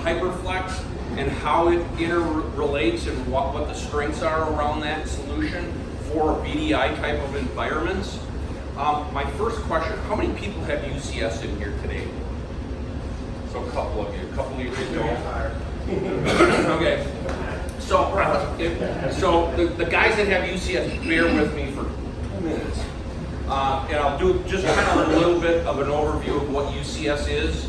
HyperFlex and how it interrelates and what the strengths are around that solution for VDI type of environments. My first question, how many people have UCS in here today? So a couple of you don't. Okay. So the guys that have UCS, bear with me for 2 minutes. And I'll do just kind of a little bit of an overview of what UCS is.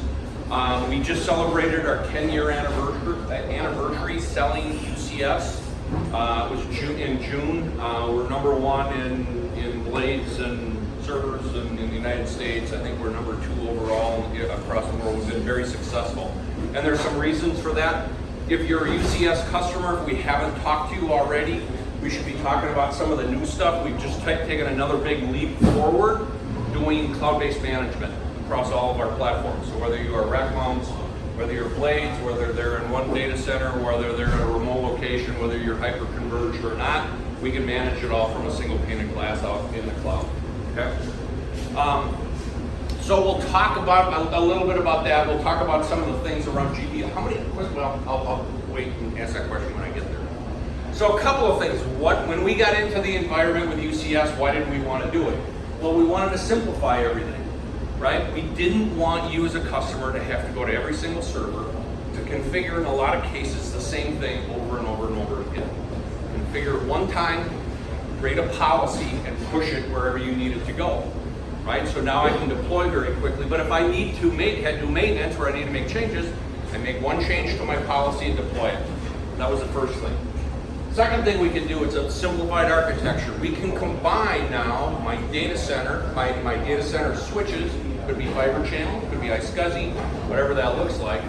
We just celebrated our 10-year anniversary selling UCS. It was in June. We're number one in blades and servers in the United States. I think we're number 2 overall across the world. We've been very successful. And there's some reasons for that. If you're a UCS customer, if we haven't talked to you already, we should be talking about some of the new stuff. We've just taken another big leap forward doing cloud-based management across all of our platforms. So whether you are rack mounts, whether you're blades, whether they're in one data center, whether they're in a remote location, whether you're hyper-converged or not, we can manage it all from a single pane of glass out in the cloud. Okay? So we'll talk about a little bit about that. We'll talk about some of the things around GPU. How many? Well, I'll wait and ask that question when I get there. So a couple of things. When we got into the environment with UCS, why did we want to do it? Well, we wanted to simplify everything, right? We didn't want you as a customer to have to go to every single server to configure, in a lot of cases, the same thing over and over and over again. Configure it one time, create a policy, and push it wherever you need it to go. Right? So now I can deploy very quickly, but if I need to do maintenance or I need to make changes, I make one change to my policy and deploy it. That was the first thing. Second thing we can do is a simplified architecture. We can combine now my data center, my data center switches, could be fiber channel, could be iSCSI, whatever that looks like,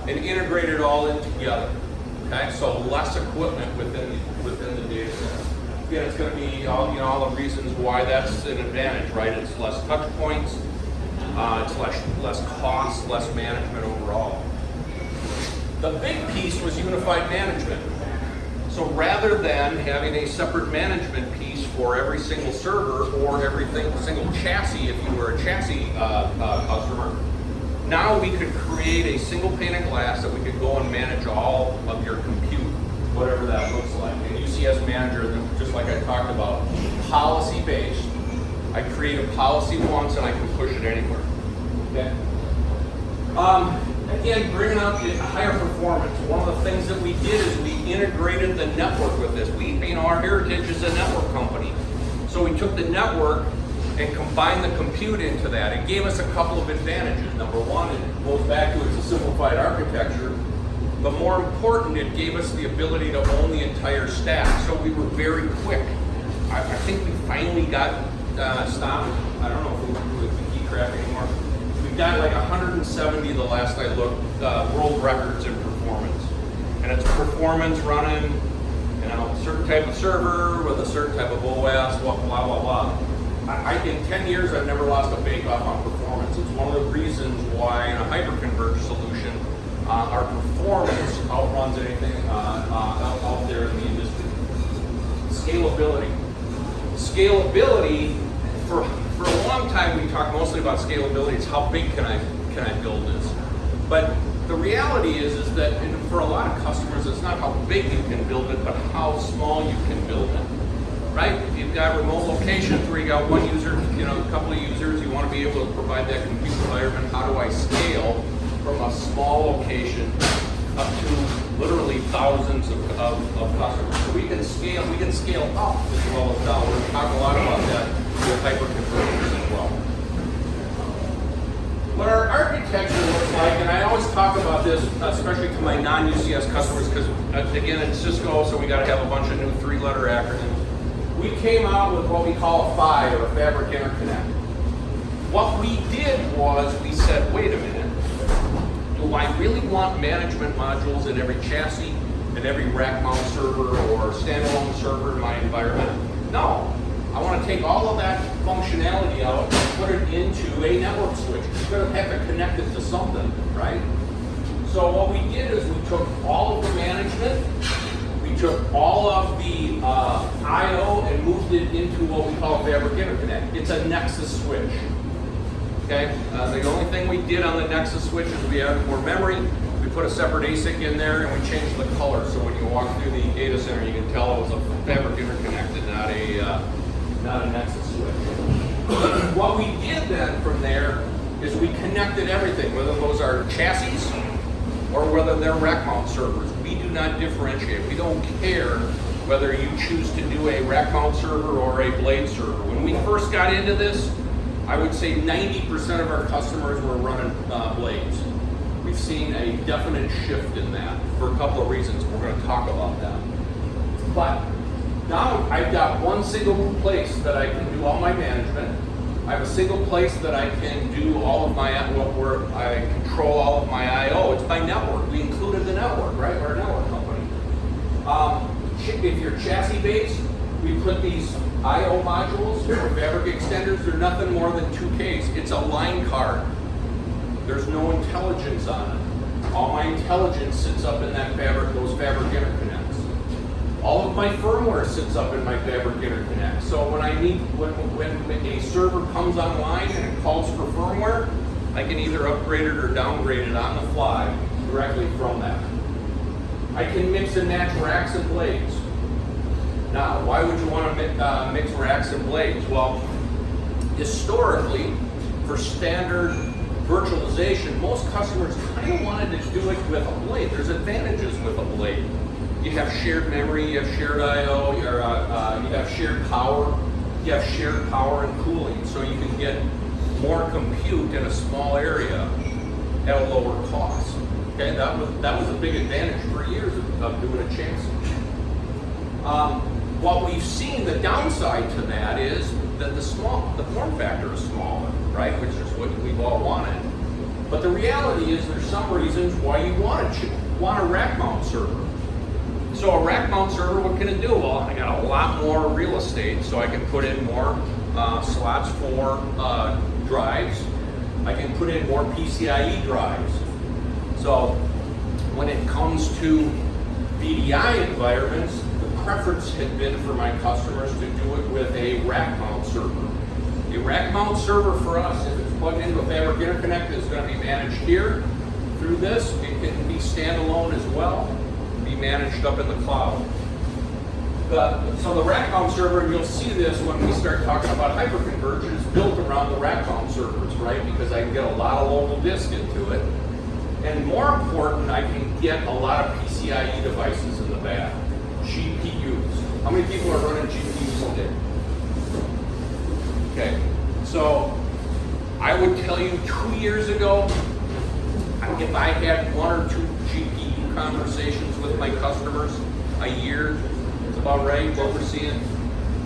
and integrate it all in together. Okay, so less equipment within the data center. Again, it's going to be all the reasons why that's an advantage, right? It's less touch points, it's less cost, less management overall. The big piece was unified management. So rather than having a separate management piece for every single server or every single chassis, if you were a chassis customer, now we could create a single pane of glass that we could go and manage all of your compute, whatever that looks like. And UCS Manager, just like I talked about, policy-based. I create a policy once and I can push it anywhere. Okay. Again, bringing up the higher performance. One of the things that we did is we integrated the network with this. Our heritage is a network company. So we took the network and combined the compute into that. It gave us a couple of advantages. Number one, it goes back to it's a simplified architecture. But more important, it gave us the ability to own the entire stack. So we were very quick. I think we finally got stopped. I don't know if we keep track anymore. We've got like 170 the last I looked, world records in performance. And it's performance running, a certain type of server with a certain type of OS, blah, blah, blah. In 10 years, I've never lost a bake-off on performance. It's one of the reasons why in a hyperconverged solution, our performance outruns anything out there in the industry. Scalability. Scalability, for a long time we talked mostly about scalability. It's how big can I build this? But the reality is that for a lot of customers, it's not how big you can build it, but how small you can build it. Right? If you've got remote locations where you got one user, a couple of users, you want to be able to provide that compute environment. How do I scale from a small location up to literally thousands of customers? So we can scale up as well as down. We're going to talk a lot about that with hyperconvergence as well. What our architecture looks like, and I always talk about this, especially to my non-UCS customers, because again, it's Cisco, so we got to have a bunch of new 3-letter acronyms. We came out with what we call a PHY, or a fabric interconnect. What we did was we said, wait a minute, do I really want management modules in every chassis, in every rack mount server or standalone server in my environment? No. I want to take all of that functionality out and put it into a network switch. You're going to have to connect it to something, right? So what we did is we took all of the management, we took all of the I/O and moved it into what we call a fabric interconnect. It's a Nexus switch. Okay. The only thing we did on the Nexus switch is we added more memory, we We put a separate ASIC in there and we changed the color. So when you walk through the data center, you can tell it was a fabric interconnected, not a Nexus switch. What we did then from there is we connected everything, whether those are chassis or whether they're rack mount servers. We do not differentiate. We don't care whether you choose to do a rack mount server or a blade server. When we first got into this, I would say 90% of our customers were running blades. We've seen a definite shift in that for a couple of reasons. We're going to talk about that. But now I've got one single place that I can do all my management. I have a single place that I can do all of my, where I control all of my I/O. It's by network. We included the network, right? We're a network company. If you're chassis based, we put these I/O modules or fabric extenders. They're nothing more than 2Ks. It's a line card. There's no intelligence on it. All my intelligence sits up in that fabric, those fabric interconnects. All of my firmware sits up in my fabric interconnect. So when when a server comes online and it calls for firmware, I can either upgrade it or downgrade it on the fly directly from that. I can mix and match racks and blades. Now, why would you want to mix racks and blades? Well, historically, for standard virtualization, most customers kind of wanted to do it with a blade. There's advantages with a blade. You have shared memory, you have shared I/O, you have shared power, you have shared power and cooling, so you can get more compute in a small area at a lower cost. Okay, that was a big advantage for years of doing a chassis. What we've seen, the downside to that is that the form factor is smaller, right? Which is what we've all wanted. But the reality is there's some reasons why you want a rack mount server. So a rack mount server, what can it do? Well, I got a lot more real estate, so I can put in more slots for drives. I can put in more PCIe drives. So when it comes to VDI environments, the preference had been for my customers to do it with a rack mount server. A rack mount server for us, if it's plugged into a fabric interconnect, is going to be managed here through this. It can be standalone as well, be managed up in the cloud. So the rack mount server, and you'll see this when we start talking about Hyperconverge, is built around the rack mount servers, right? Because I can get a lot of local disk into it. And more important, I can get a lot of PCIe devices in the back. GPUs. How many people are running GPUs today? Okay, so I would tell you 2 years ago, if I had 1 or 2 GPU conversations with my customers a year, it's about right what we're seeing.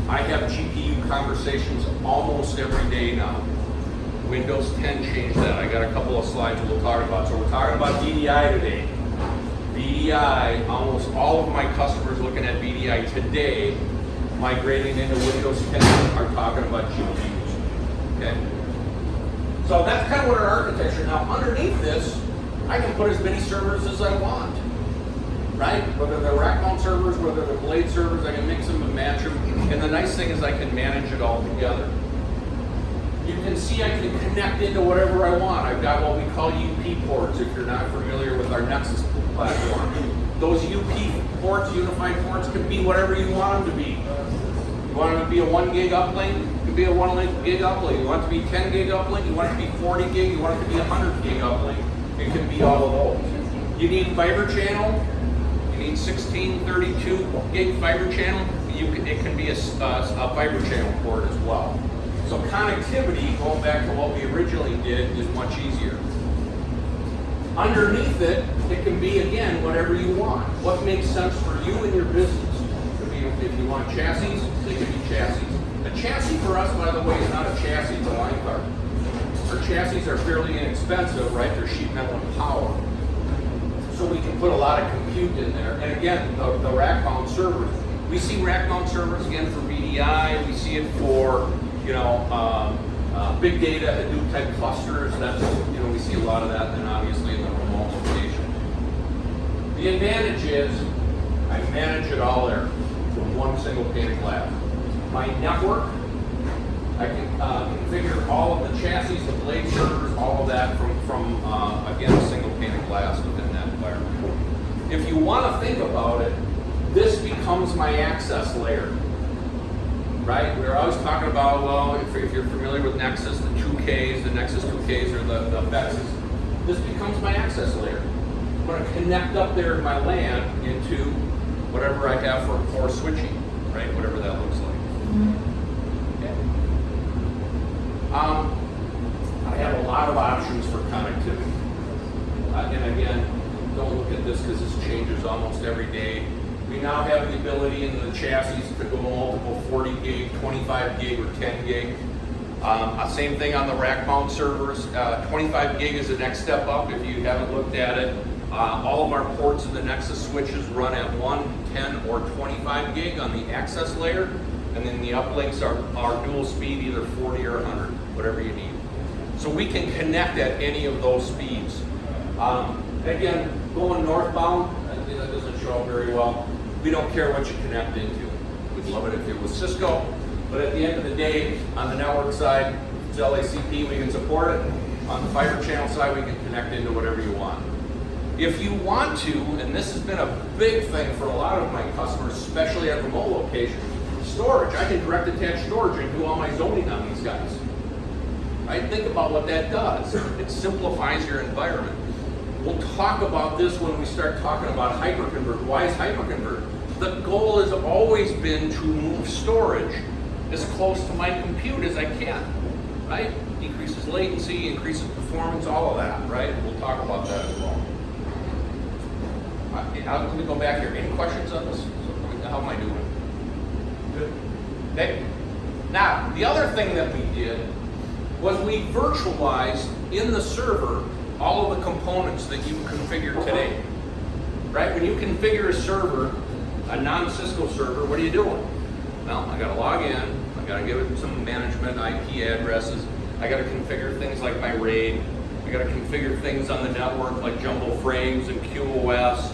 I have GPU conversations almost every day now. Windows 10 changed that. I got a couple of slides we'll talk about. So we're talking about VDI today. VDI, almost all of my customers looking at VDI today, migrating into Windows 10, are talking about GPUs. Okay? So that's kind of what our architecture. Now underneath this, I can put as many servers as I want. Right? Whether they're rack mount servers, whether they're blade servers, I can mix them and match them. And the nice thing is I can manage it all together. You can see I can connect into whatever I want. I've got what we call UP ports, if you're not familiar with our Nexus platform. Those UP ports, unified ports, can be whatever you want them to be. You want them to be a 1 gig uplink, it can be a 1 gig uplink. You want it to be 10 gig uplink, you want it to be 40 gig, you want it to be 100 gig uplink. It can be all of those. You need fiber channel, you need 16, 32 gig fiber channel. It can be a fiber channel port as well. So connectivity, going back to what we originally did, is much easier. Underneath it, it can be, again, whatever you want. What makes sense for you and your business. It could be, if you want chassis, they can be chassis. A chassis for us, by the way, is not a chassis, it's a line card. Our chassis are fairly inexpensive, right? They're sheet metal and power. So we can put a lot of compute in there. And again, the rack mount servers. We see rack mount servers, again, for VDI. We see it for big data, Hadoop type clusters. That's, we see a lot of that, and then obviously in the remote location. The advantage is I manage it all there from one single pane of glass. My network, I can configure all of the chassis, the blade servers, all of that from again, a single pane of glass within that if you want to think about it, this becomes my access layer, right? We're always talking about, well, if you're familiar with Nexus, the 2Ks, the Nexus 2Ks, or the VEXs, this becomes my access layer. I'm going to connect up there in my LAN into whatever I have for core switching, right? Whatever that looks like. Okay. I have a lot of options for connectivity. And again, don't look at this because this changes almost every day. We now have the ability in the chassis to go multiple 40 gig, 25 gig, or 10 gig. Same thing on the rack mount servers. 25 gig is the next step up if you haven't looked at it. All of our ports of the Nexus switches run at 1, 10, or 25 gig on the access layer. And then the uplinks are dual speed, either 40 or 100, whatever you need. So we can connect at any of those speeds. Again, going northbound, that doesn't show up very well. We don't care what you connect into. We'd love it if it was Cisco, but at the end of the day, on the network side, it's LACP, we can support it. On the fiber channel side, we can connect into whatever you want. If you want to, and this has been a big thing for a lot of my customers, especially at remote locations, storage. I can direct attach storage and do all my zoning on these guys. Right? Think about what that does. It simplifies your environment. We'll talk about this when we start talking about Hyperconverge. Why is Hyperconverge? The goal has always been to move storage as close to my compute as I can, right? Decreases latency, increases performance, all of that, right? We'll talk about that as well. Let me go back here. Any questions on this? How am I doing? Good. Okay. Now, the other thing that we did was we virtualized in the server all of the components that you configure today, right? When you configure a server, a non-Cisco server, what are you doing? Well, I got to log in, I got to give it some management, IP addresses, I got to configure things like my RAID, I got to configure things on the network like jumbo frames and QoS,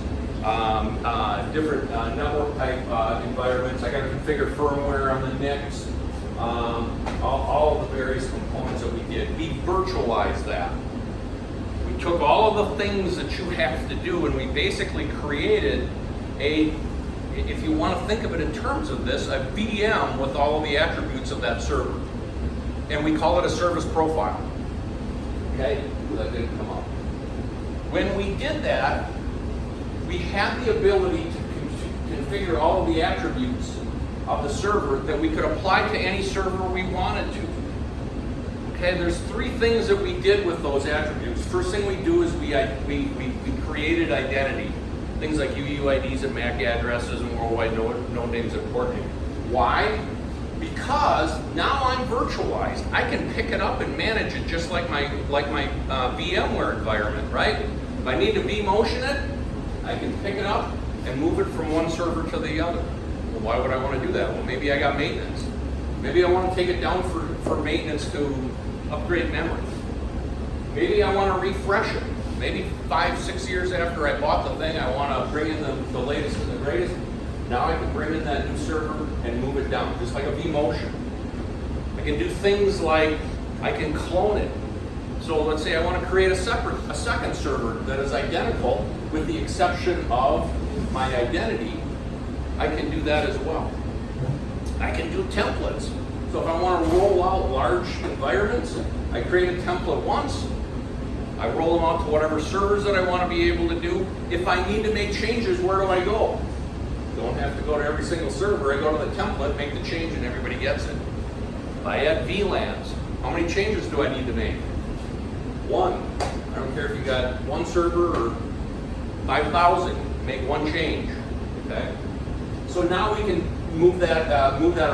different network type environments. I got to configure firmware on the NICs, all of the various components that we did. We virtualized that. We took all of the things that you have to do and we basically created a, if you want to think of it in terms of this, a VM with all of the attributes of that server. And we call it a service profile. Okay? That didn't come up. When we did that, we had the ability to configure all of the attributes of the server that we could apply to any server we wanted to. Okay, there's three things that we did with those attributes. First thing we do is we created identity. Things like UUIDs and MAC addresses and worldwide node names and port names. Why? Because now I'm virtualized. I can pick it up and manage it just like my VMware environment, right? If I need to vMotion it, I can pick it up and move it from one server to the other. Well, why would I want to do that? Well, maybe I got maintenance. Maybe I want to take it down for maintenance to upgrade memory. Maybe I want to refresh it. Maybe 5-6 years after I bought the thing, I want to bring in the latest and the greatest. Now I can bring in that new server and move it down, just like a vMotion. I can do things like I can clone it. So let's say I want to create a second server that is identical with the exception of my identity. I can do that as well. I can do templates. So if I want to roll out large environments, I create a template once. I roll them out to whatever servers that I want to be able to do. If I need to make changes, where do I go? Don't have to go to every single server. I go to the template, make the change, and everybody gets it. If I add VLANs, how many changes do I need to make? One. I don't care if you got one server or 5,000. Make one change. Okay. So now we can move that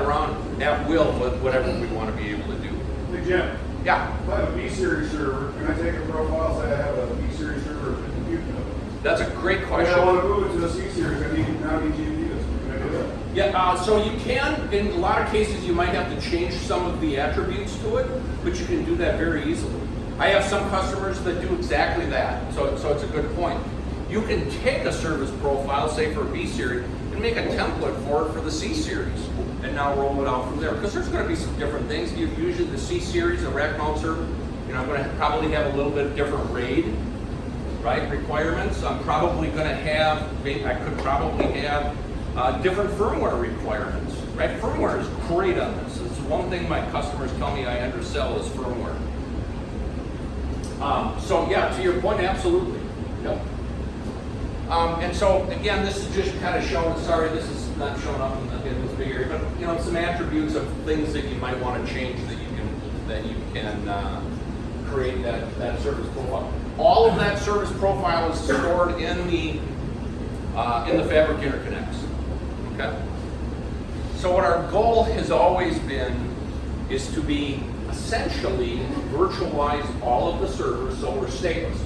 around at will with whatever we want to be able to do. Hey Jim. Yeah. If I have a B-series server, can I take a profile, say I have a B-series server with a compute node? That's a great If question. I want to move it to the C-series, I now need GPUs. Can I do that? Yeah, so you can, in a lot of cases, you might have to change some of the attributes to it, but you can do that very easily. I have some customers that do exactly that, so it's a good point. You can take a service profile, say for a B-series, and make a template for it for the C-series, and now roll it out from there. Because there's going to be some different things. Usually the C-series, a rack mount server, I'm going to probably have a little bit different RAID. right? Requirements. I'm probably going to have, I could probably have different firmware requirements, right? Firmware is great on this. It's one thing my customers tell me I undersell is firmware. So yeah, to your point, absolutely. Yep. And so again, this is just kind of showing. Sorry, this is not showing up in this big area, but some attributes of things that you might want to change that you can create that service profile. All of that service profile is stored in the fabric interconnects. Okay. So what our goal has always been is to be essentially virtualize all of the servers, so we're stateless.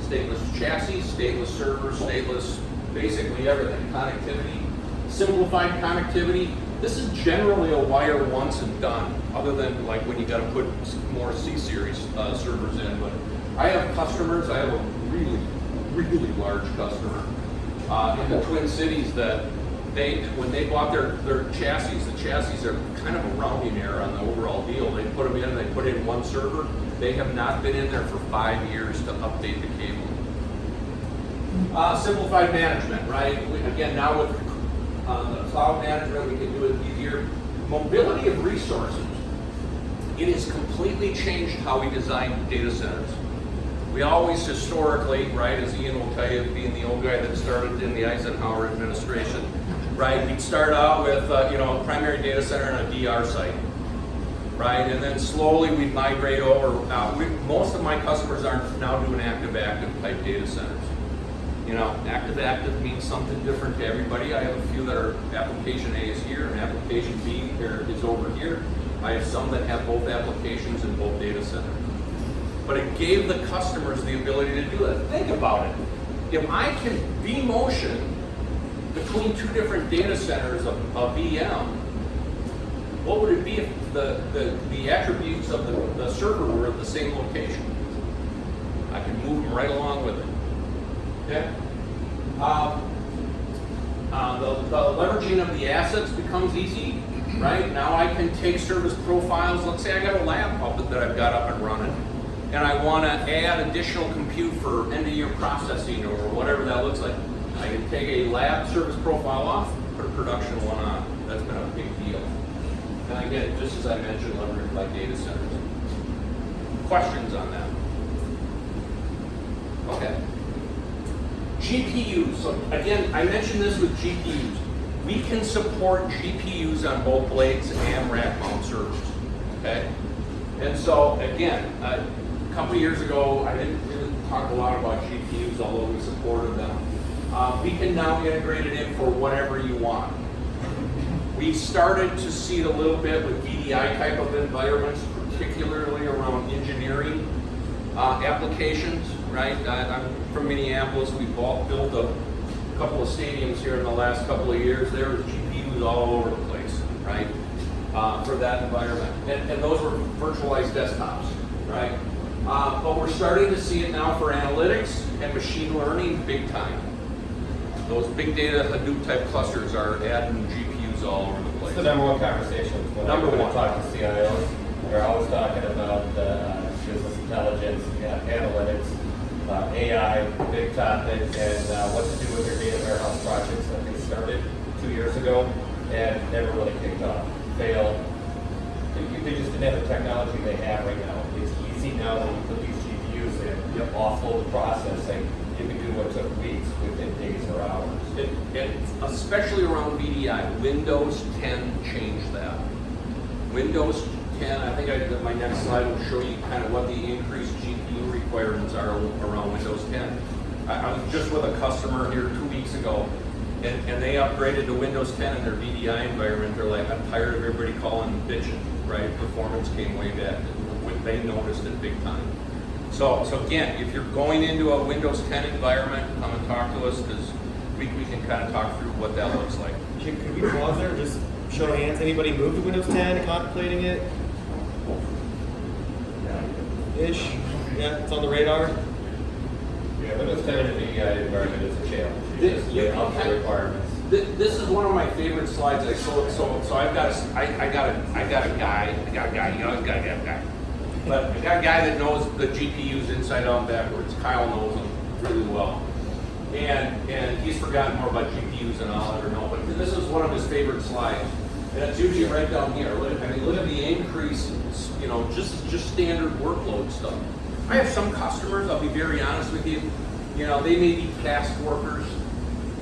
Stateless chassis, stateless servers, stateless basically everything. Connectivity, simplified connectivity. This is generally a wire once and done, other than like when you got to put more C-series servers in. But I have customers, I have a really, really large customer in the Twin Cities that when they bought their chassis, the chassis are kind of a rounding error on the overall deal. They put them in, they put in one server. They have not been in there for 5 years to update the cable. Simplified management, right? Again, now with the cloud management, we can do it easier. Mobility of resources. It has completely changed how we design data centers. We always historically, right, as Ian will tell you, being the old guy that started in the Eisenhower administration, right, we'd start out with a primary data center and a DR site, right, and then slowly we'd migrate over. Most of my customers are now doing active-active type data centers. Active-active means something different to everybody. I have a few that are application A is here and application B is over here. I have some that have both applications in both data centers. But it gave the customers the ability to do that. Think about it. If I can vMotion between two different data centers of VM, what would it be if the attributes of the server were at the same location? I can move them right along with it. Okay? The leveraging of the assets becomes easy, right? Now I can take service profiles. Let's say I got a lab up that I've got up and running, and I want to add additional compute for end-of-year processing or whatever that looks like. I can take a lab service profile off, put a production one on. That's been a big deal. And again, just as I mentioned, leveraged by data centers. Questions on that? Okay. GPUs. So again, I mentioned this with GPUs. We can support GPUs on both blades and rack mount servers. Okay? And so again, a couple years ago, I didn't really talk a lot about GPUs, although we supported them. We can now integrate it in for whatever you want. We started to see it a little bit with VDI type of environments, particularly around engineering applications, right? I'm from Minneapolis. We built a couple of stadiums here in the last couple of years. There was GPUs all over the place, right? For that environment. And those were virtualized desktops, right? But we're starting to see it now for analytics and machine learning big time. Those big data Hadoop type clusters are adding GPUs all over the place. It's the number one conversation when I talk to CIOs. They're always talking about business intelligence, analytics, AI, big topic, and what to do with their data warehouse projects that they started 2 years ago and never really kicked off. Failed. They just didn't have the technology they have right now. It's easy now that you put these GPUs in, offload the processing. You can do what took weeks within days or hours. And especially around VDI, Windows 10 changed that. Windows 10, I think my next slide will show you kind of what the increased GPU requirements are around Windows 10. I was just with a customer here 2 weeks ago, and they upgraded to Windows 10 in their VDI environment. They're like, I'm tired of everybody calling and bitching, right? Performance came way back. They noticed it big time. So again, if you're going into a Windows 10 environment, come and talk to us, because we can kind of talk through what that looks like. Jim, could we pause there and just show of hands? Anybody moved to Windows 10, contemplating it? Ish? Yeah, it's on the radar? Yeah, Windows 10 in a VDI environment is a challenge. The requirements. This is one of my favorite slides. So I've got a guy. But I got a guy that knows the GPUs inside out and backwards. Kyle knows them. really well. And he's forgotten more about GPUs than I'll ever know. But this is one of his favorite slides. And it's usually right down here. Look at the increase, just standard workload stuff. I have some customers, I'll be very honest with you, they may be task workers.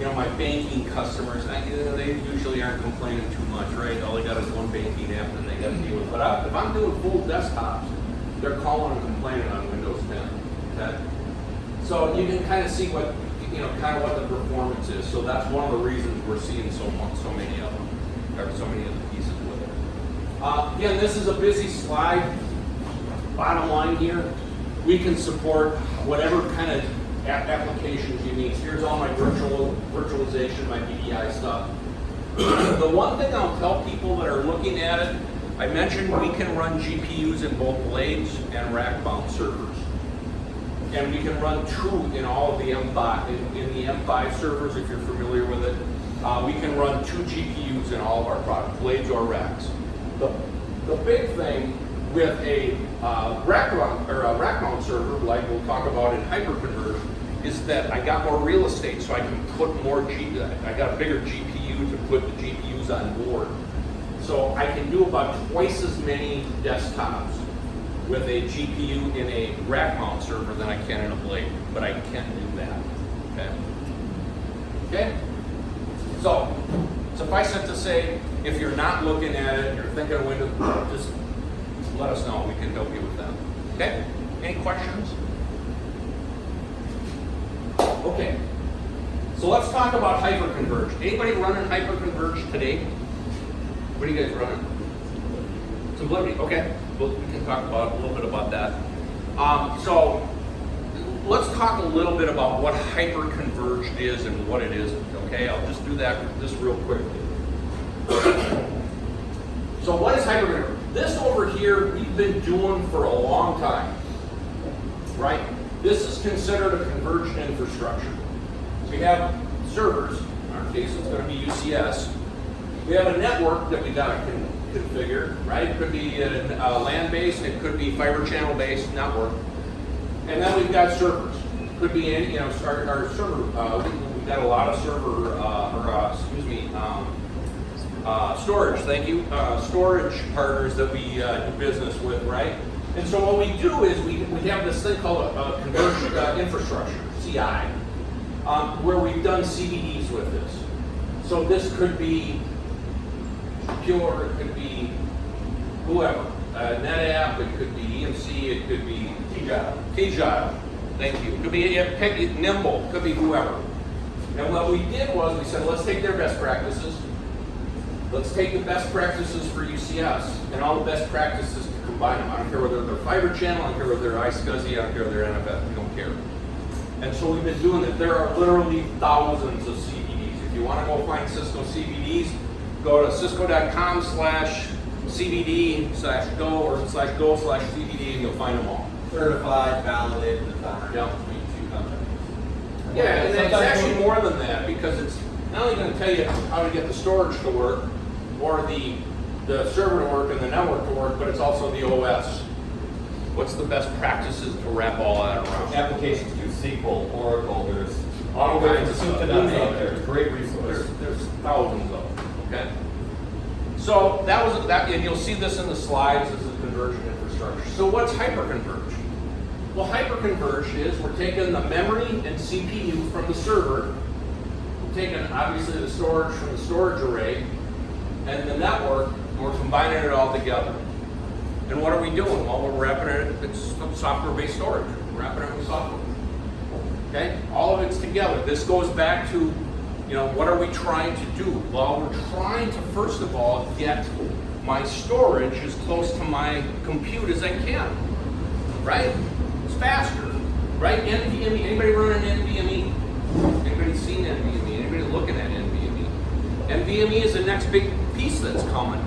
My banking customers, they usually aren't complaining too much, right? All they got is one banking app that they got to deal with. But if I'm doing full desktops, they're calling and complaining on Windows 10. Okay? So you can kind of see what, kind of what the performance is. So that's one of the reasons we're seeing so many of them, or so many of the pieces with it. Again, this is a busy slide. Bottom line here, we can support whatever kind of applications you need. Here's all my virtualization, my VDI stuff. The one thing I'll tell people that are looking at it, I mentioned we can run GPUs in both blades and rack-mount servers. And we can run true in all of the M5, in the M5 servers, if you're familiar with it. We can run 2 GPUs in all of our products, blades or racks. The big thing with a rack-mount server, like we'll talk about in Hyperconverge, is that I got more real estate, so I can put more I got a bigger GPU to put the GPUs on board. So I can do about twice as many desktops with a GPU in a rack-mount server than I can in a blade, but I can do that. Okay? So, suffice it to say, if you're not looking at it, you're thinking of Windows, just let us know. We can help you with that. Okay? Any questions? Okay. So let's talk about Hyperconverge. Anybody running Hyperconverge today? What are you guys running? Simplicity. Okay. Well, we can talk about a little bit about that. So let's talk a little bit about what Hyperconverge is and what it isn't. Okay. I'll just do that just real quickly. So what is Hyperconverge? This over here we've been doing for a long time, right? This is considered a converged infrastructure. We have servers, in our case it's going to be UCS. We have a network that we got to configure, right? It could be a LAN-based, it could be fiber channel-based network. And then we've got servers. Could be any, our server, we've got a lot of server, storage, thank you, storage partners that we do business with, right? And so what we do is we have this thing called a converged infrastructure, CI, where we've done CVDs with this. So this could be Pure, it could be whoever, NetApp, it could be EMC, it could be T-Jile, thank you. It could be Nimble, it could be whoever. And what we did was we said, let's take their best practices. Let's take the best practices for UCS and all the best practices to combine them. I don't care whether they're fiber channel, I don't care whether they're iSCSI, I don't care whether they're NFS, we don't care. And so we've been doing it. There are literally thousands of CVDs. If you want to go find Cisco CVDs, go to cisco.com/CVD/go or /go/CVD and you'll find them all. Certified, validated, designed. Yep. Two companies. Yeah, and it's actually more than that because it's not only going to tell you how to get the storage to work or the server to work and the network to work, but it's also the OS. What's the best practices to wrap all that around? Applications to SQL, Oracle, there's All kinds of soup stuff. to nuts out there. It's a great resource. There's thousands of them, okay? So that was that, and you'll see this in the slides as a convergent infrastructure. So what's Hyperconverge? Well, Hyperconverge is we're taking the memory and CPU from the server, we're taking obviously the storage from the storage array, and the network, and we're combining it all together. And what are we doing? Well, we're wrapping it, it's software-based storage. We're wrapping it with software. Okay? All of it's together. This goes back to, what are we trying to do? Well, we're trying to, first of all, get my storage as close to my compute as I can. Right? It's faster. Right? NVMe. Anybody running NVMe? Anybody seen NVMe? Anybody looking at NVMe? NVMe is the next big piece that's coming.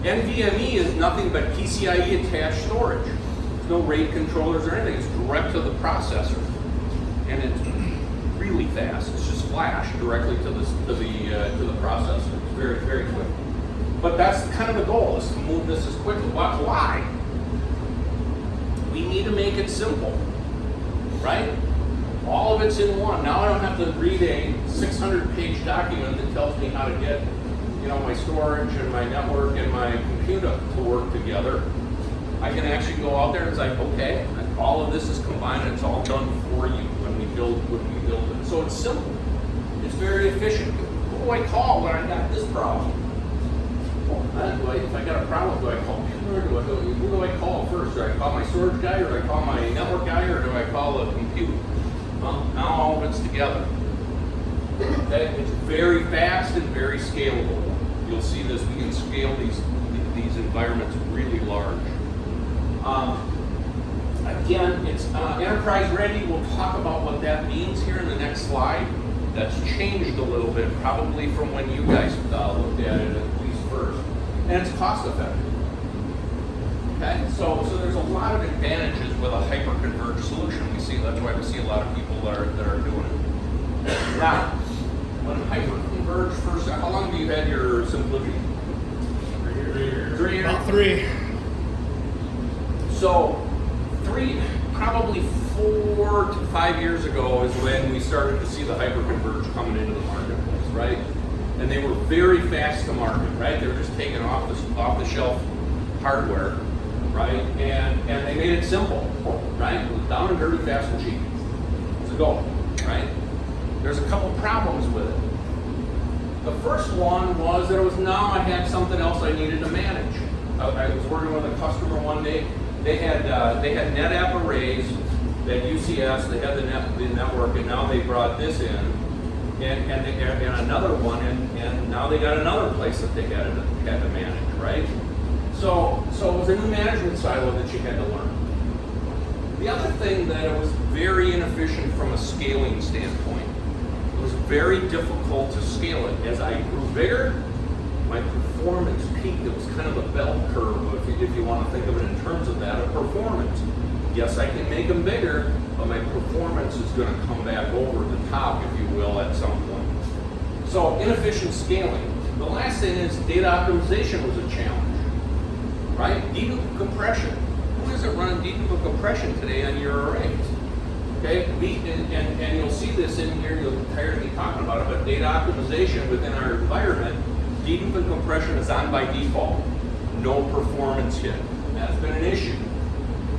NVMe is nothing but PCIe attached storage. There's no RAID controllers or anything. It's direct to the processor. And it's really fast. It's just flash directly to the processor. It's very, very quick. But that's kind of the goal, is to move this as quickly. Why? We need to make it simple, right? All of it's in one. Now I don't have to read a 600-page document that tells me how to get, my storage and my network and my computer to work together. I can actually go out there and it's like, okay, all of this is combined and it's all done for you when we build it. So it's simple. It's very efficient. Who do I call when I got this problem? If I got a problem, do I call Pure? Who do I call first? Do I call my storage guy, or do I call my network guy, or do I call the compute? Well, now all of it's together. Okay? It's very fast and very scalable. You'll see this. We can scale these environments really large. Again, it's enterprise ready. We'll talk about what that means here in the next slide. That's changed a little bit, probably from when you guys looked at it at least first. And it's cost effective. Okay, so there's a lot of advantages with a hyperconverged solution. That's why we see a lot of people that are doing it. Now, when hyperconverged first, how long have you had your Simplicity? 3 years. 3 years. About 3. So, probably 4 to 5 years ago is when we started to see the hyperconverge coming into the marketplace, right? And they were very fast to market, right? They were just taking off the shelf hardware, right? And they made it simple, right? It was down and dirty, fast and cheap. It's a go, right? There's a couple problems with it. The first one was that now I had something else I needed to manage. I was working with a customer one day. They had NetApp arrays, they had UCS, they had the network, and now they brought this in, and another one, and now they got another place that they had to manage, right? So it was a new management silo that you had to learn. The other thing that it was very inefficient from a scaling standpoint. It was very difficult to scale it. As I grew bigger, my performance peaked. It was kind of a bell curve, if you want to think of it in terms of that, of performance. Yes, I can make them bigger, but my performance is going to come back over the top, if you will, at some point. So inefficient scaling. The last thing is data optimization was a challenge, right? Deduplicate compression. Who isn't running deduplicate compression today on your arrays? Okay, and you'll see this in here, you'll tired of me talking about it, but data optimization within our environment, deduplicate compression is on by default. No performance hit. And that's been an issue.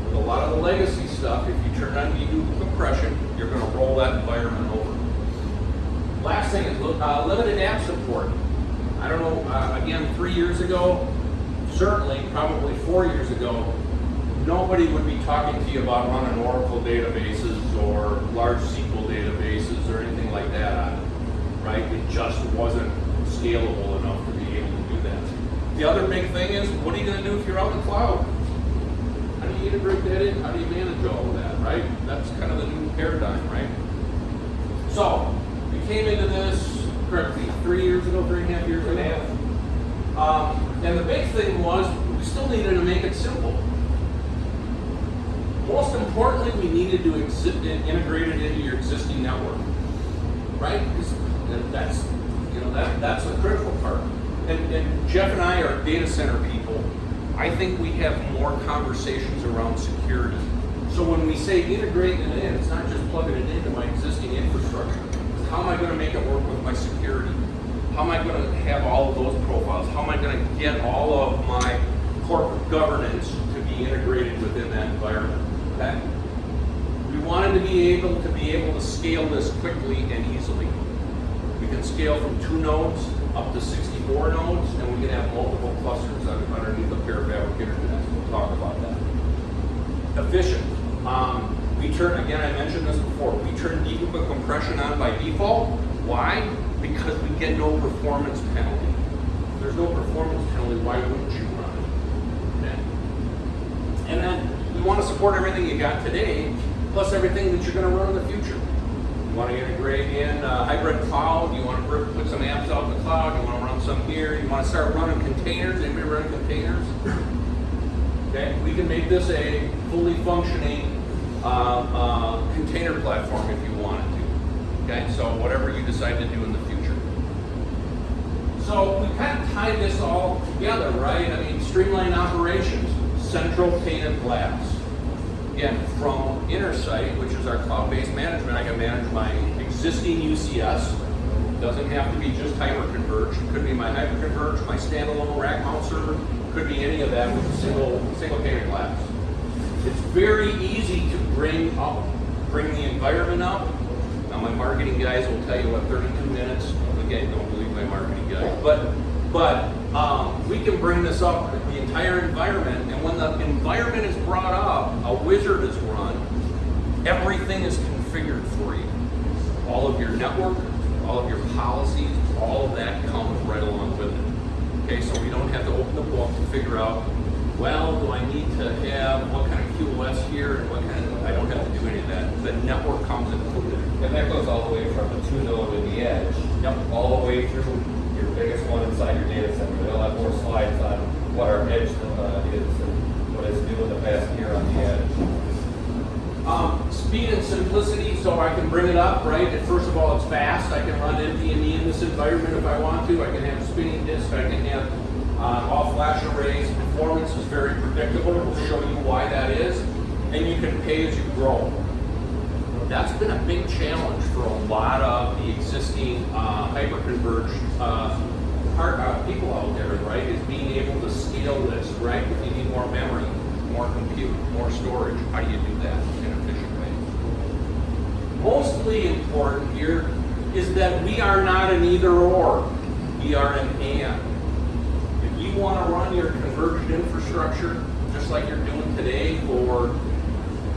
With a lot of the legacy stuff, if you turn on deduplicate compression, you're going to roll that environment over. Last thing is limited app support. I don't know, again, 3 years ago, certainly, probably 4 years ago, nobody would be talking to you about running Oracle databases or large SQL databases or anything like that on it, right? It just wasn't scalable enough to be able to do that. The other big thing is, what are you going to do if you're out in the cloud? How do you integrate that in? How do you manage all of that, right? That's kind of the new paradigm, right? So, we came into this, correctly, 3 years ago, 3.5 years ago. And the big thing was, we still needed to make it simple. Most importantly, we needed to integrate it into your existing network, right? Because that's the critical part. And Jeff and I are data center people. I think we have more conversations around security. So when we say integrating it in, it's not just plugging it into my existing infrastructure. How am I going to make it work with my security? How am I going to have all of those profiles? How am I going to get all of my corporate governance to be integrated within that environment? Okay. We wanted to be able to scale this quickly and easily. We can scale from 2 nodes up to 64 nodes, and we can have multiple clusters underneath a pair of fabricator nets. We'll talk about that. Efficient. Again, I mentioned this before, we turn deduplicate compression on by default. Why? Because we get no performance penalty. If there's no performance penalty, why wouldn't you run it? Okay. And then we want to support everything you got today, plus everything that you're going to run in the future. You want to integrate in hybrid cloud, you want to put some apps out in the cloud, you want to run some here, you want to start running containers, anybody run containers? Okay, we can make this a fully functioning container platform if you wanted to. Okay, so whatever you decide to do in the future. So we kind of tied this all together, right? I mean, streamline operations, central pane of glass. Again, from Intersight, which is is our cloud-based management. I can manage my existing UCS. Doesn't have to be just Hyperconverge. It could be my Hyperconverge, my standalone rack mount server. Could be any of that with a single pane of glass. It's very easy to bring the environment up. Now my marketing guys will tell you what 32 minutes. Again, don't believe my marketing guys, but we can bring this up the entire environment, and when the environment is brought up, a wizard is run. Everything is configured for you. All of your network, all of your policies, all of that comes right along with it. Okay, so we don't have to open the book to figure out, well, do I need to have what kind of QoS here and what kind of, I don't have to do any of that. The network comes included. And that goes all the way from the 2-node in the edge, all the way through your biggest one inside your data center. They'll have more slides on what our edge is and what it's new in the past year on the edge. Speed and simplicity, so I can bring it up, right? And first of all, it's fast. I can run NVMe in this environment if I want to. I can have spinning disk. I can have all flash arrays. Performance is very predictable. We'll show you why that is. And you can pay as you grow. That's been a big challenge for a lot of the existing Hyperconverge people out there, right? Is being able to scale this, right? If you need more memory, more compute, more storage, how do you do that in an efficient way? Mostly important here is that we are not an either or, we are an and. If you want to run your converged infrastructure just like you're doing today for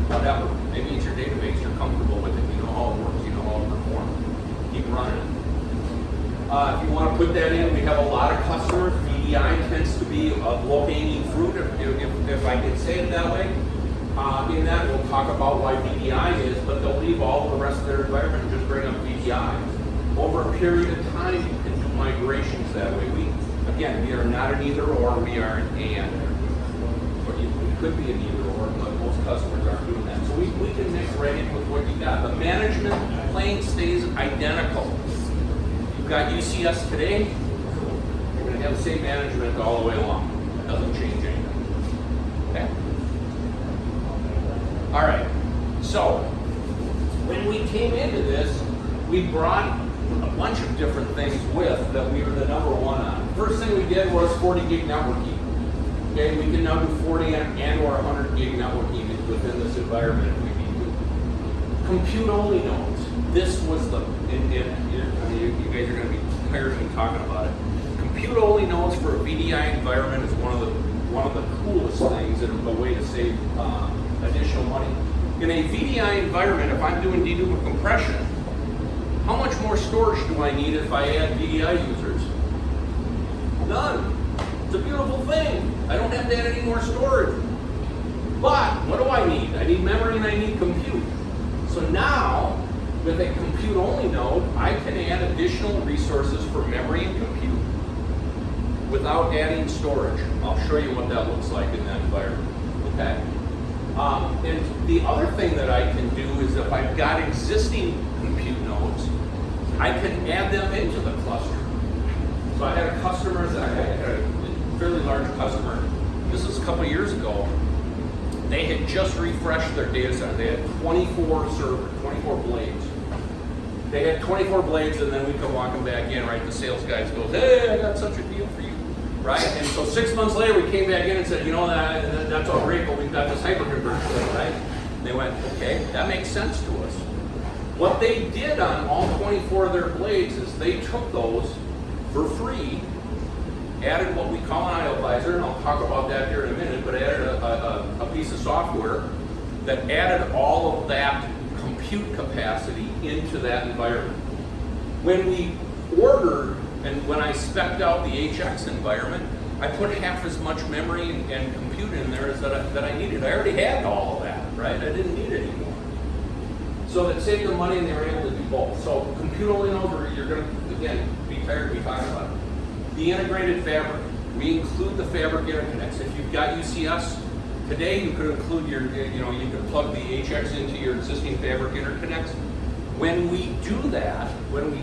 whatever, maybe it's your database, you're comfortable with it, you know how it works, you know how it performs, keep running it. If you want to put that in, we have a lot of customers. VDI tends to be a low-hanging fruit, if I can say it that way. In that, we'll talk about why VDI is, but they'll leave all the rest of their environment and just bring up VDI. Over a period of time, you can do migrations that way. We are not an either or, we are an and. But we could be an either or, but most customers aren't doing that. So we can mix right in with what you got. The management plane stays identical. You've got UCS today, you're going to have the same management all the way along. It doesn't change anything. Okay? All right. So, when we came into this, we brought a bunch of different things with that we were the number one on. First thing we did was 40 gig networking. Okay, we can now do 40 and or 100 gig networking within this environment if we need to. Compute only nodes. This was the, you guys are going to be tired of me talking about it. Compute only nodes for a VDI environment is one of the coolest things and a way to save additional money. In a VDI environment, if I'm doing deduplicate compression, how much more storage do I need if I add VDI users? None. It's a beautiful thing. I don't have to add any more storage. But what do I need? I need memory and I need compute. So now, with a compute-only node, I can add additional resources for memory and compute without adding storage. I'll show you what that looks like in that environment. Okay. And the other thing that I can do is if I've got existing compute nodes, I can add them into the cluster. So I had a customer, I had a fairly large customer, this was a couple of years ago, they had just refreshed their data center. They had 24 servers, 24 blades. They had 24 blades and then we come walking back in, right? The sales guys goes, hey, I got such a deal for you, right? And so 6 months later we came back in and said, you know, that's all great, but we've got this Hyperconverge thing, right? And they went, okay, that makes sense to us. What they did on all 24 of their blades is they took those for free, added what we call an IOvisor, and I'll talk about that here in a minute, but added a piece of software that added all of that compute capacity into that environment. When we ordered and when I spec'd out the HX environment, I put half as much memory and compute in there as that I needed. I already had all of that, right? I didn't need it anymore. So that saved them money and they were able to do both. So compute only nodes, you're going to, again, be tired of me talking about it. The integrated fabric. We include the fabric interconnects. If you've got UCS, today you could include you could plug the HX into your existing fabric interconnects. When we do that, when we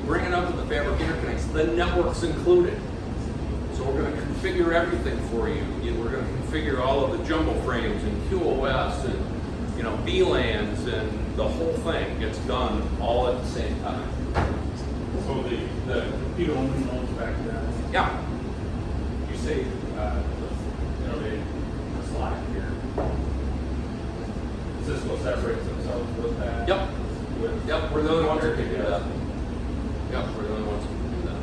bring it up with the fabric interconnects, the network's included. So we're going to configure everything for you. We're going to configure all of the jumbo frames and QoS and VLANs and the whole thing gets done all at the same time. So the computer only knows back to that. Yeah. You say, the slide here. Cisco separates themselves with that. Yep. With, Yep, we're the only ones that can do that. Yep, we're the only ones that can do that.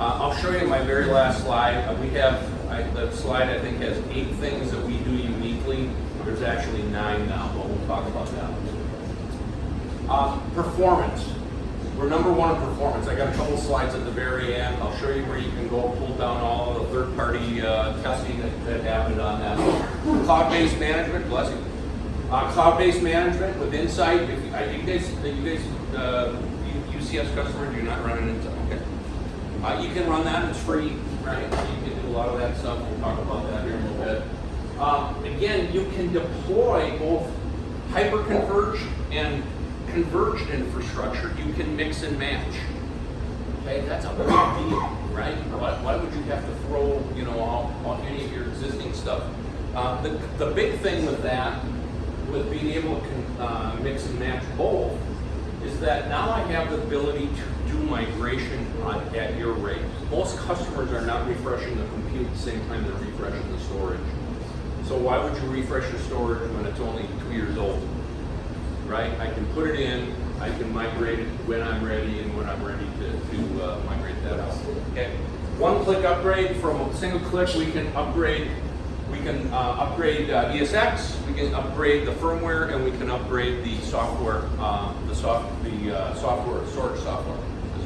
I'll show you my very last slide. We have, the slide I think has 8 things that we do uniquely. There's actually 9 now, but we'll talk about that. Performance. We're number 1 in performance. I got a couple slides at the very end. I'll show you where you can go pull down all the third-party testing that happened on that. Cloud-based management, bless you. Cloud-based management with Insight. If you guys, UCS customers, you're not running Insight. Okay. You can run that. It's free, right? You can do a lot of that stuff. We'll talk about that here in a little bit. Again, you can deploy both hyperconverged and converged infrastructure. You can mix and match. Okay, that's a big deal, right? Why would you have to throw, all any of your existing stuff? The big thing with that, with being able to mix and match both, is that now I have the ability to do migration at your rate. Most customers are not refreshing the compute at the same time they're refreshing the storage. So why would you refresh your storage when it's only 2 years old? Right? I can put it in, I can migrate it when I'm ready and when I'm ready to migrate that out. Okay. One-click upgrade. From a single click, we can upgrade. We can upgrade ESX. We can upgrade the firmware, and we can upgrade the software, software storage software as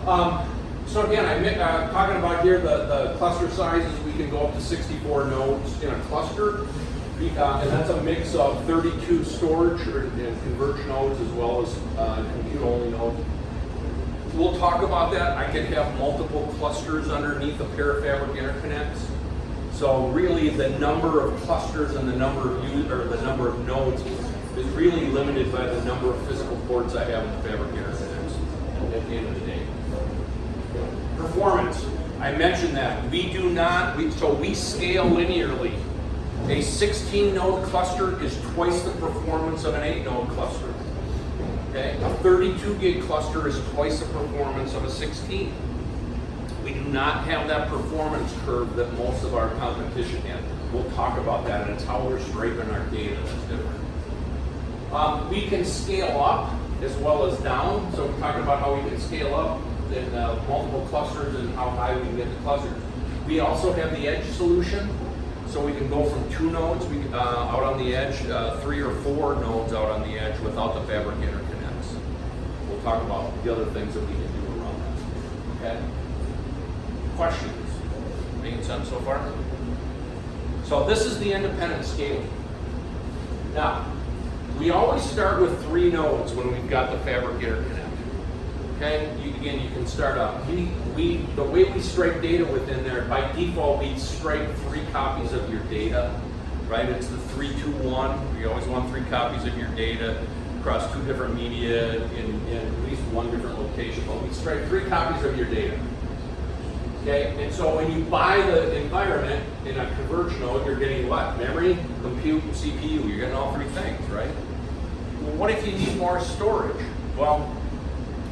well. So again, I'm talking about here the cluster sizes. We can go up to 64 nodes in a cluster. And that's a mix of 32 storage and converged nodes as well as compute-only nodes. We'll talk about that. I can have multiple clusters underneath a pair of fabric interconnects. So really, the number of clusters and the number of nodes is really limited by the number of physical ports I have in the fabric interconnects at the end of the day. Performance. I mentioned that we do not. We scale linearly. A 16-node cluster is twice the performance of an 8-node cluster. Okay? A 32-gig cluster is twice the performance of a 16. We do not have that performance curve that most of our competition has. We'll talk about that, and it's how we're scraping our data that's different. We can scale up as well as down. So we're talking about how we can scale up in multiple clusters and how high we can get the clusters. We also have the edge solution. So we can go from 2 nodes out on the edge, 3 or 4 nodes out on the edge without the fabric interconnects. We'll talk about the other things that we can do around that. Okay? Questions? Making sense so far? So this is the independent scaling. Now, we always start with 3 nodes when we've got the fabric interconnect. Okay, again, you can start up. The way we stripe data within there, by default, we stripe 3 copies of your data, right? It's the 3-2-1. You always want 3 copies of your data across 2 different media in at least 1 different location. But we stripe 3 copies of your data. Okay, and so when you buy the environment in a converged node, you're getting what? Memory, compute, and CPU. You're getting all 3 things, right? Well, what if you need more storage? Well,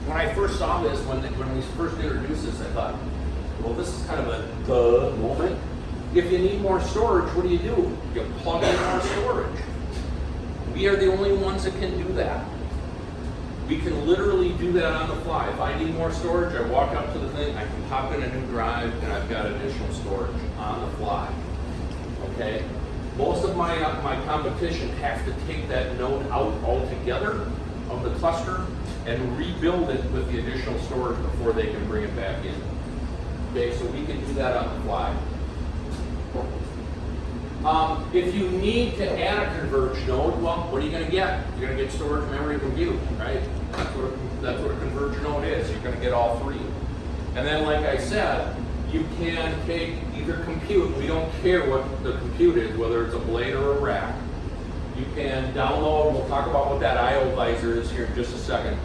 when I first saw this, when we first introduced this, I thought, well, this is kind of a duh moment. If you need more storage, what do? You plug in more storage. We are the only ones that can do that. We can literally do that on the fly. If I need more storage, I walk up to the thing, I can pop in a new drive, and I've got additional storage on the fly. Okay? Most of my competition have to take that node out altogether of the cluster and rebuild it with the additional storage before they can bring it back in. Okay, so we can do that on the fly. If you need to add a converged node, well, what are you going to get? You're going to get storage, memory, compute, right? That's what a converged node is. You're going to get all 3. And then, like I said, you can take either compute. We don't care what the compute is, whether it's a blade or a rack. You can download. We'll talk about what that I/O visor is here in just a second.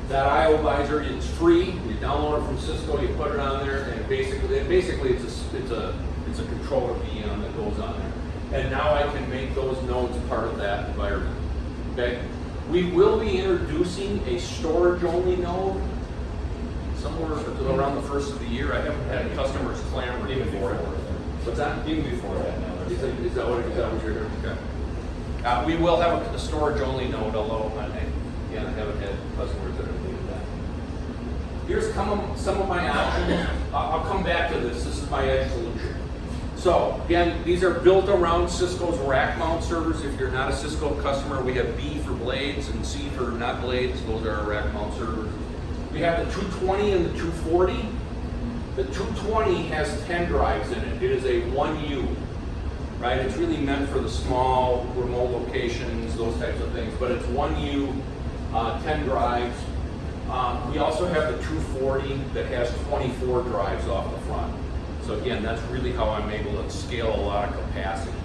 That I/O visor, it's free. You download it from Cisco. You put it on there, and basically it's a It's a controller VM that goes on there. And now I can make those nodes part of that environment. Okay? We will be introducing a storage-only node somewhere around the first of the year. I haven't had customers clamor Even for it. before. What's that? Even before that now. Is that what you're doing? Okay. We will have a storage-only node, although I haven't had customers that have needed that. Here's some of my options. I'll come back to this. This is my edge solution. So again, these are built around Cisco's rack mount servers. If you're not a Cisco customer, we have B for blades and C for not blades. Those are our rack mount servers. We have the 220 and the 240. The 220 has 10 drives in it. It is a 1U, right? It's really meant for the small remote locations, those types of things, but it's 1U, 10 drives. We also have the 240 that has 24 drives off the front. So again, that's really how I'm able to scale a lot of capacity.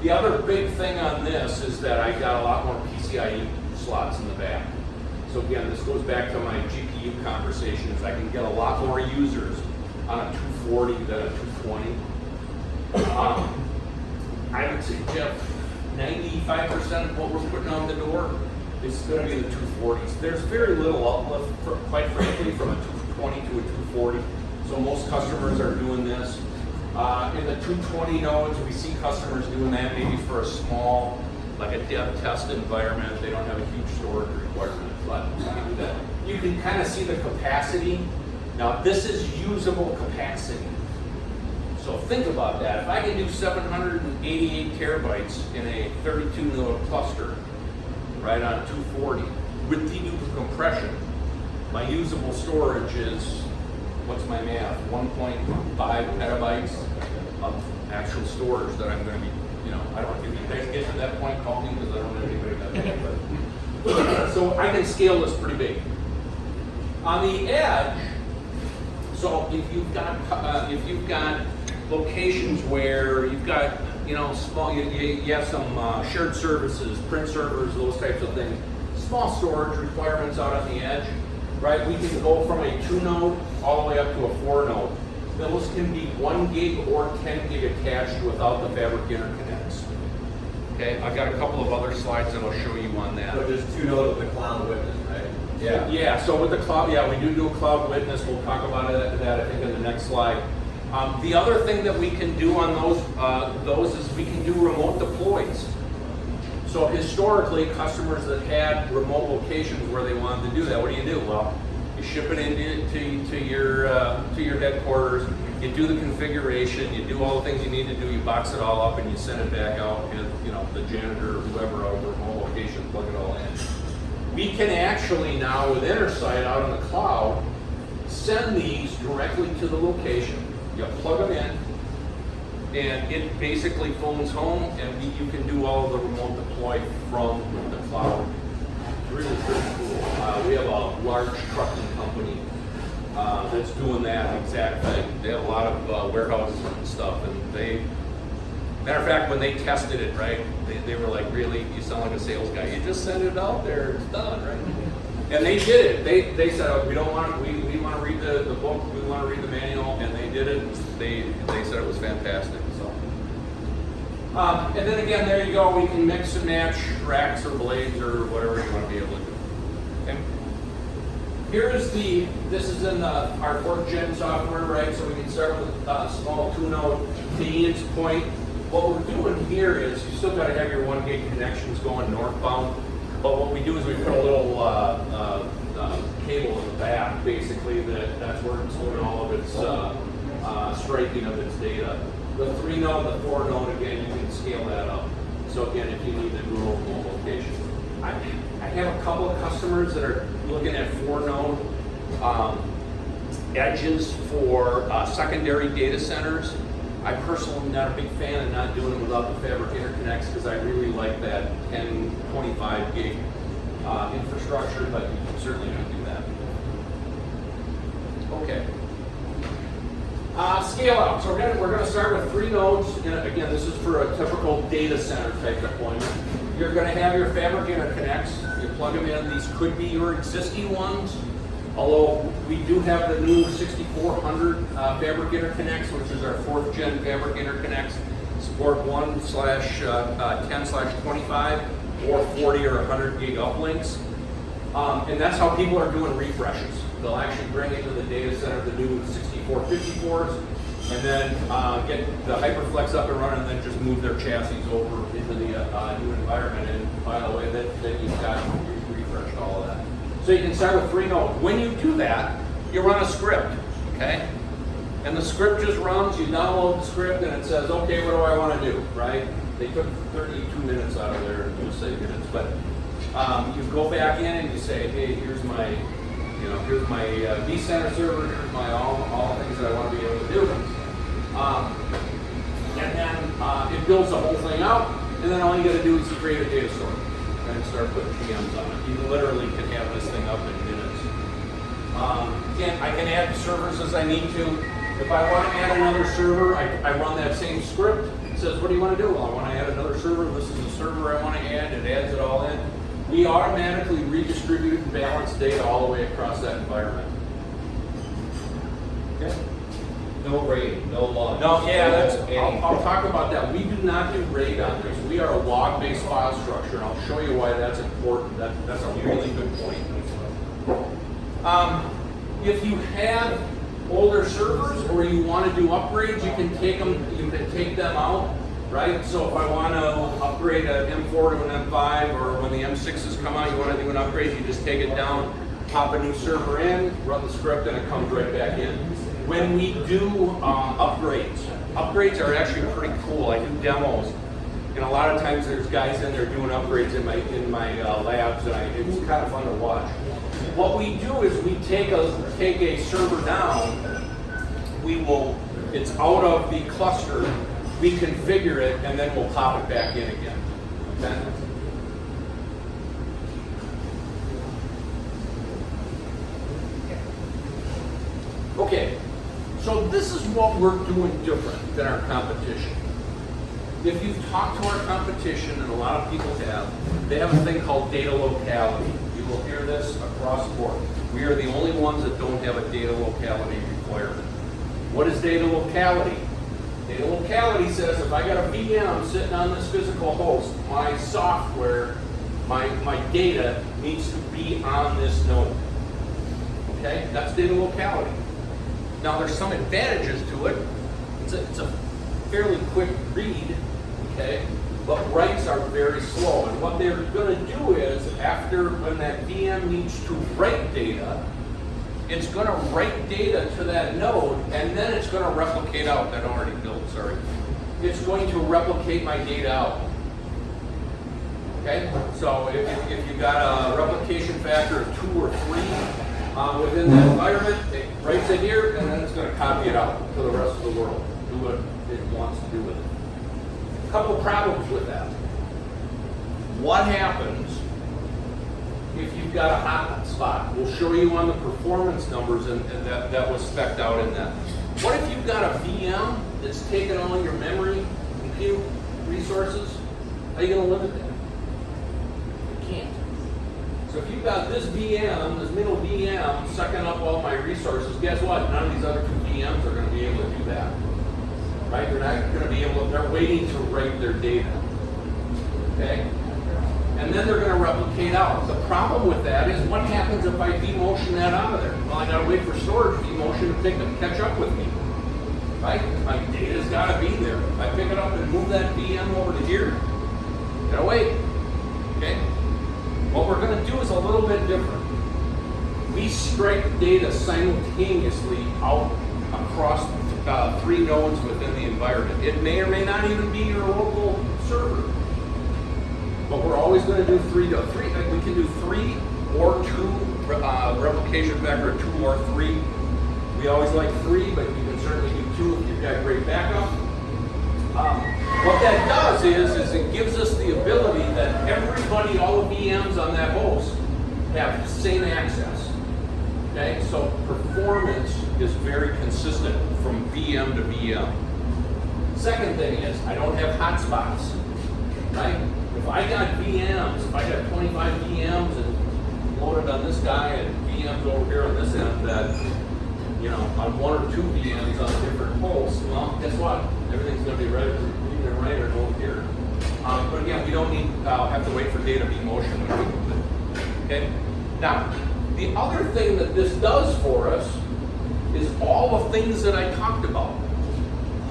The other big thing on this is that I got a lot more PCIe slots in the back. So again, this goes back to my GPU conversations. I can get a lot more users on a 240 than a 220. I would say, Jeff, 95% of what we're putting on the door is going to be the 240s. There's very little uplift, quite frankly, from a 220 to a 240. So most customers are doing this. In the 220 nodes, we see customers doing that maybe for a small, like a dev test environment. They don't have a huge storage requirement, but you can do that. You can kind of see the capacity. Now, this is usable capacity. So think about that. If I can do 788 terabytes in a 32 node cluster, right on 240, with deduper compression, my usable storage is, what's my math, 1.5 petabytes of actual storage that I'm going to be, I don't, if you guys get to that point, call me because I don't have anybody that big, but so I can scale this pretty big. On the edge, so if you've got locations where you've got, small, you have some shared services, print servers, those types of things, small storage requirements out on the edge, right? We can go from a 2 node all the way up to a 4 node. Those can be 1 gig or 10 gig attached without the fabric interconnects. Okay, I've got a couple of other slides that I'll show you on that. So just 2 nodes with the cloud witness, right? Yeah. Yeah, so with the cloud, we do a cloud witness. We'll talk about that I think in the next slide. The other thing that we can do on those is we can do remote deploys. So historically, customers that had remote locations where they wanted to do that, what do? Well, you ship it into your headquarters. You do the configuration. You do all the things you need to do. You box it all up and you send it back out. And the janitor or whoever out of the remote location plug it all in. We can actually now with Intersight out on the cloud send these directly to the location. You plug them in, and it basically phones home, and you can do all of the remote deploy from the cloud. It's really pretty cool. We have a large trucking company that's doing that exact thing. They have a lot of warehouses and stuff, and matter of fact, when they tested it, right, they were like, really, you sound like a sales guy. You just send it out there, it's done, right? And they did it. They said, oh, we want to read the book, we want to read the manual, and they did it. They said it was fantastic. So, and then again, there you go. We can mix and match racks or blades or whatever you want to be able to do. And this is in our 4th gen software, right? So we can start with a small 2 node. To Ian's point, what we're doing here is you still got to have your 1 gig connections going northbound. But what we do is we put a little cable in the back, basically, that's where it's doing all of its striping of its data. The 3 node, the 4 node, again, you can scale that up. So again, if you need the rural location. I have a couple of customers that are looking at 4 node edges for secondary data centers. I personally am not a big fan of not doing it without the fabric interconnects because I really like that 10, 25 gig infrastructure, but you can certainly not do that. Okay. Scale out. So we're going to start with 3 nodes. And again, this is for a typical data center type deployment. You're going to have your fabric interconnects. You plug them in. These could be your existing ones. Although we do have the new 6400 fabric interconnects, which is our 4th gen fabric interconnects, support 1/10/25 or 40 or 100 gig uplinks. And that's how people are doing refreshes. They'll actually bring into the data center the new 6454s and then get the HyperFlex up and running and then just move their chassis over into the new environment. And by the way, that you've got refreshed all of that. So you can start with 3 nodes. When you do that, you run a script, okay? And the script just runs, you download the script and it says, okay, what do I want to do, right? They took 32 minutes out of there, you'll say minutes, but you go back in and you say, hey, here's my vCenter server, here's my all things that I want to be able to do. And then it builds the whole thing out, and then all you got to do is create a data store and start putting PMs on it. You literally can have this thing up in minutes. And I can add servers as I need to. If I want to add another server, I run that same script. It says, what do you want to do? Well, I want to add another server. This is the server I want to add. It adds it all in. We automatically redistribute and balance data all the way across that environment. Okay. No RAID, no log. No, yeah, I'll talk about that. We do not do RAID on this. We are a log-based file structure, and I'll show you why that's important. That's a really good point. If you have older servers or you want to do upgrades, you can take them out, right? So if I want to upgrade an M4 to an M5, or when the M6s come out, you want to do an upgrade, you just take it down, pop a new server in, run the script, and it comes right back in. When we do upgrades are actually pretty cool. I do demos, and a lot of times there's guys in there doing upgrades in my labs, and it's kind of fun to watch. What we do is we take a server down. It's out of the cluster. We configure it, and then we'll pop it back in again. Okay? Okay. So this is what we're doing different than our competition. If you've talked to our competition, and a lot of people have, they have a thing called data locality. You will hear this across the board. We are the only ones that don't have a data locality requirement. What is data locality? Data locality says if I got a VM sitting on this physical host, my software, my data needs to be on this node. Okay, that's data locality. Now there's some advantages to it. It's a fairly quick read, okay? But writes are very slow. And what they're going to do is, when that VM needs to write data, it's going to write data to that node, and then it's going to replicate out. That already built, sorry. It's going to replicate my data out. Okay? So if you've got a replication factor of 2 or 3, within the environment, it writes it here, and then it's going to copy it out to the rest of the world, do what it wants to do with it. A couple of problems with that. What happens if you've got a hot spot? We'll show you on the performance numbers, and that was spec'd out in that. What if you've got a VM that's taking all your memory, compute resources? How are you going to limit that? You can't. So if you've got this VM, this middle VM, sucking up all my resources, guess what? None of these other 2 VMs are going to be able to do that. Right? They're not going to be able to, they're waiting to write their data. Okay? And then they're going to replicate out. The problem with that is what happens if I demotion that out of there? Well, I got to wait for storage demotion to catch up with me. Right? My data's got to be there. If I pick it up and move that VM over to here, gotta wait. Okay? What we're going to do is a little bit different. We strike data simultaneously out across 3 nodes within the environment. It may or may not even be your local server. But we're always going to do 3. We can do 3 or 2, replication factor of 2 or 3. We always like 3, but you can certainly do 2 if you've got great backup. What that does is it gives us the ability that everybody, all the VMs on that host, have the same access. Okay, so performance is very consistent from VM to VM. Second thing is I don't have hotspots. Right? If I got VMs, if I got 25 VMs and loaded on this guy and VMs over here on this end that, you know, on 1 or 2 VMs on different hosts, well, guess what? Everything's going to be ready to write or go here. But again, we don't need have to wait for data to be motion when we move it. Okay. Now, the other thing that this does for us is all the things that I talked about.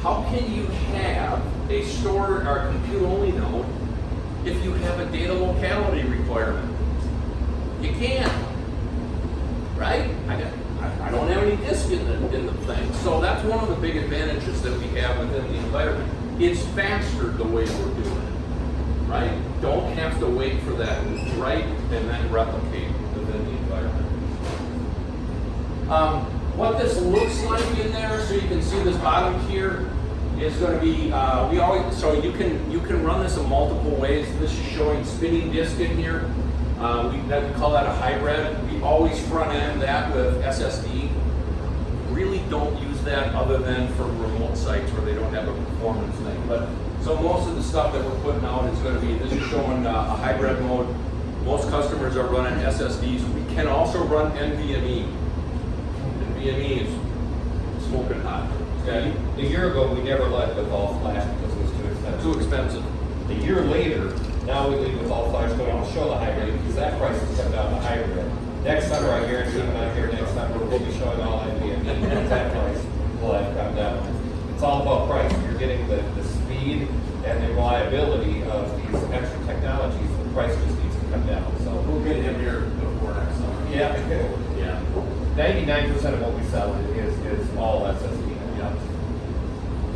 How can you have a store or compute-only node if you have a data locality requirement? You can't, right? I don't have any disk in the thing. So that's one of the big advantages that we have within the environment. It's faster the way we're doing it, right? Don't have to wait for that, write and then replicate within the environment. What this looks like in there, so you can see this bottom tier is going to be, so you can run this in multiple ways. This is showing spinning disk in here. We call that a hybrid. We always front end that with SSD. Really don't use that other than for remote sites where they don't have a performance thing. But so most of the stuff that we're putting out is going to be, this is showing a hybrid mode. Most customers are running SSDs. We can also run NVMe. NVMe is smoking hot. Yeah, a year ago, we never led with all flash because it was too expensive. Too expensive. A year later, now we lead with all flash, going to show the hybrid because that price has come down to hybrid. Next summer, I guarantee when I'm here next summer, we'll be showing all NVMe. That price will have come down. It's all about price. You're getting the speed and the reliability of these extra technologies. The price just needs to come down. So We'll get him here before next summer. yeah, Yeah. 99% of what we sell is all SSD. Yeah.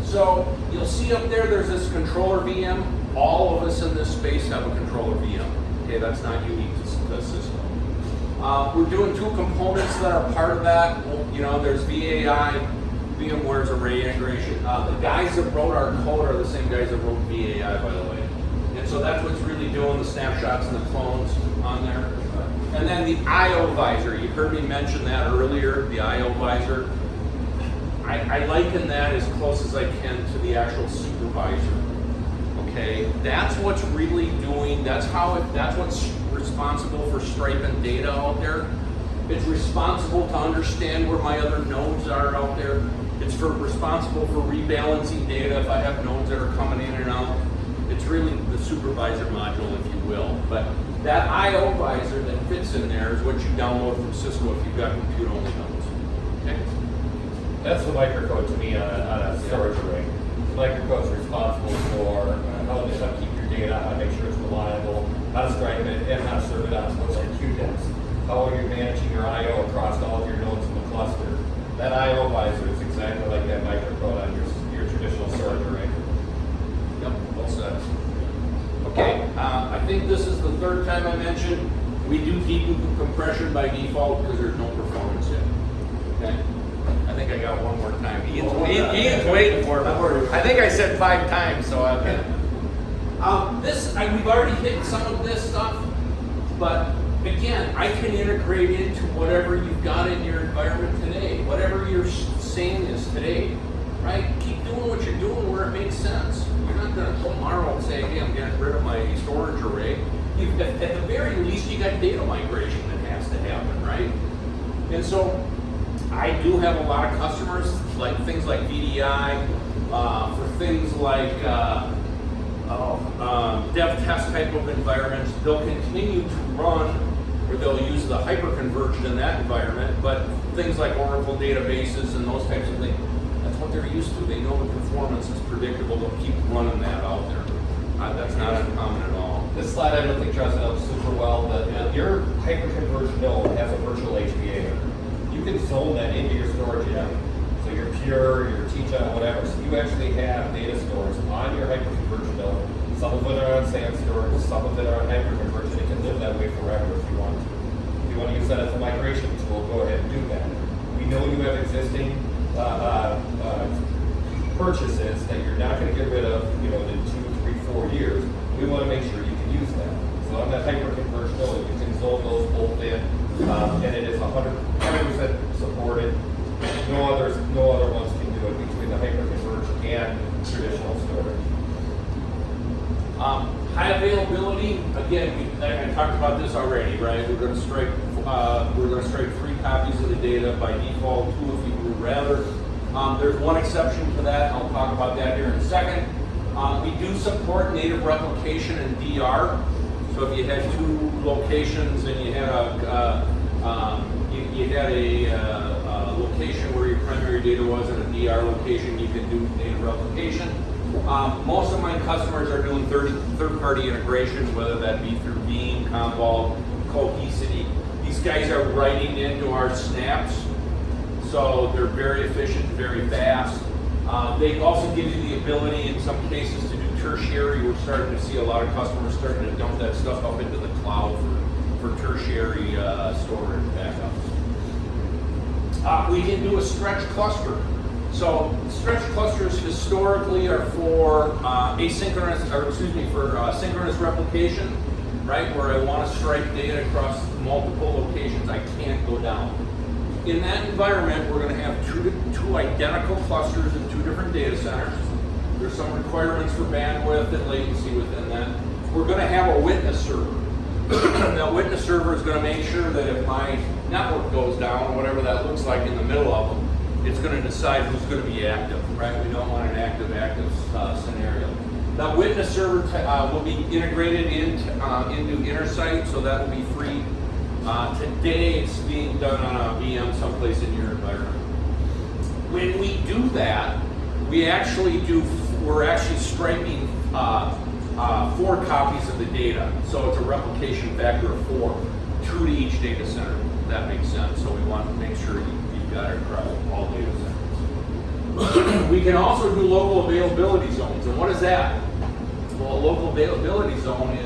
So you'll see up there, there's this controller VM. All of us in this space have a controller VM. Okay, that's not unique to Cisco. We're doing 2 components that are part of that. You know, there's VAI, VMware's array integration. The guys that wrote our code are the same guys that wrote VAI, by the way. And so that's what's really doing the snapshots and the clones on there. And then the IO visor, you heard me mention that earlier, the IO visor. I liken that as close as I can to the actual supervisor. Okay, that's what's really doing, that's what's responsible for striping data out there. It's responsible to understand where my other nodes are out there. It's responsible for rebalancing data if I have nodes that are coming in and out. It's really the supervisor module, if you will. But that IO visor that fits in there is what you download from Cisco if you've got compute-only nodes. Okay? That's the microcode to me on a storage array. The microcode is responsible for how to keep your data, how to make sure it's reliable, how to stripe it, and how to serve it out to what's our QDES. How are you managing your I/O across all of your nodes in the cluster? That I/O visor is exactly like that microcode on your traditional storage array. Yep, well said. Okay, I think this is the 3rd time I mentioned we do deep compression by default because there's no performance yet. Okay, I think I got one more time. Ian's waiting for me. I think I said 5 times, so I've been. We've already hit some of this stuff, but again, I can integrate into whatever you've got in your environment today, whatever your SAN is today, right? Keep doing what you're doing where it makes sense. You're not going to tomorrow and say, hey, I'm getting rid of my storage array. At the very least, you got data migration that has to happen, right? And so I do have a lot of customers, like things like VDI, for things like dev test type of environments. They'll continue to run, or they'll use the hyperconverged in that environment, but things like Oracle databases and those types of things, that's what they're used to. They know the performance is predictable. They'll keep running that out there. That's not uncommon at all. This slide I don't think draws it up super well, but your hyperconverged node has a virtual HBA. You can zone that into your storage area. So your Pure, your Teton, whatever. So you actually have data stores on your hyperconverged node. Some of it are on SAN storage, some of it are on hyperconverged. It can live that way forever if you want to. If you want to use that as a migration tool, go ahead and do that. We know you have existing purchases that you're not going to get rid of, in 2, 3, 4 years. We want to make sure you can use that. So on that hyperconverged node, you can zone those both in, and it is 100% supported. No other ones can do it between the hyperconverged and traditional storage. High availability, again, I talked about this already, right? We're going to strike 3 copies of the data by default, 2 if you would rather. There's one exception to that. I'll talk about that here in a second. We do support native replication and DR. So if you had 2 locations and you had a location where your primary data was and a DR location, you can do native replication. Most of my customers are doing third-party integrations, whether that be through Beam, Commvault, Cohesity. These guys are writing into our snaps, so they're very efficient, very fast. They also give you the ability, in some cases, to do tertiary. We're starting to see a lot of customers starting to dump that stuff up into the cloud for tertiary storage backups. We can do a stretch cluster. So stretch clusters historically are for synchronous replication, right? Where I want to strike data across multiple locations. I can't go down. In that environment, we're going to have two identical clusters in 2 different data centers. There's some requirements for bandwidth and latency within that. We're going to have a witness server. That witness server is going to make sure that if my network goes down, or whatever that looks like in the middle of them, it's going to decide who's going to be active, right? We don't want an active scenario. That witness server will be integrated into InterSight, so that will be free. Today, it's being done on a VM someplace in your environment. When we do that, we're actually striking 4 copies of the data. So it's a replication factor of 4, 2 to each data center, if that makes sense. So we want to make sure you've got it across all data centers. We can also do local availability zones. And what is that? Well, a local availability zone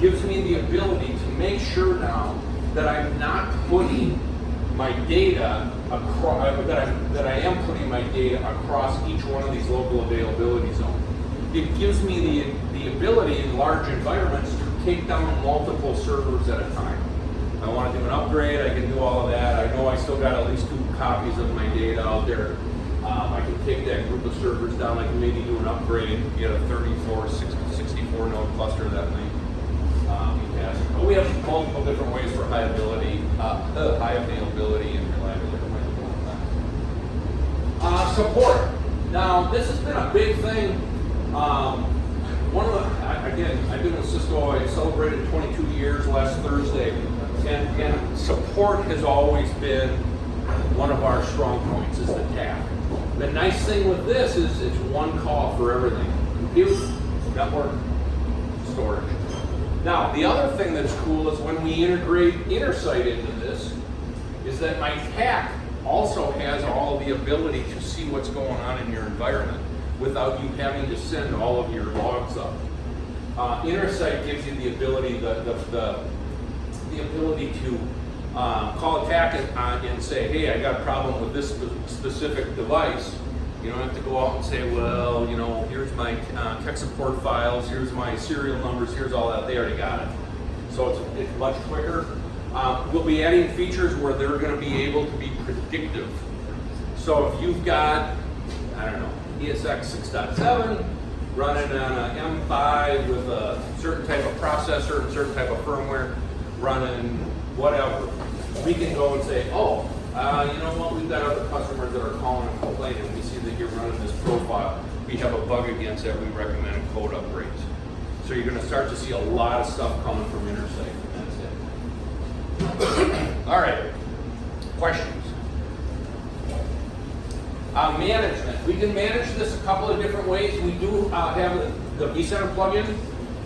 gives me the ability to make sure now that I'm not putting my data across, that I am putting my data across each one of these local availability zones. It gives me the ability in large environments to take down multiple servers at a time. I want to do an upgrade, I can do all of that. I know I still got at least 2 copies of my data out there. I can take that group of servers down, I can maybe do an upgrade, get a 64 node cluster that might be fast. But we have multiple different ways for high availability and reliability. Support. Now, this has been a big thing. I've been with Cisco, I celebrated 22 years last Thursday, and support has always been one of our strong points, is the TAP. The nice thing with this is it's one call for everything. Compute, network, storage. Now, the other thing that's cool is when we integrate InterSight into this, is that my TAC also has all of the ability to see what's going on in your environment without you having to send all of your logs up. InterSight gives you the ability, the ability to call a TAC and say, hey, I got a problem with this specific device. You don't have to go out and say, well, here's my tech support files, here's my serial numbers, here's all that. They already got it. So it's much quicker. We'll be adding features where they're going to be able to be predictive. So if you've got, ESX 6.7 running on an M5 with a certain type of processor and certain type of firmware running whatever, we can go and say, you know what, we've got other customers that are calling and complaining. We see that you're running this profile. We have a bug against that. We recommend code upgrades. So you're going to start to see a lot of stuff coming from InterSight. That's it. All right. Questions? Management. We can manage this a couple of different ways. We do have the vCenter plugin.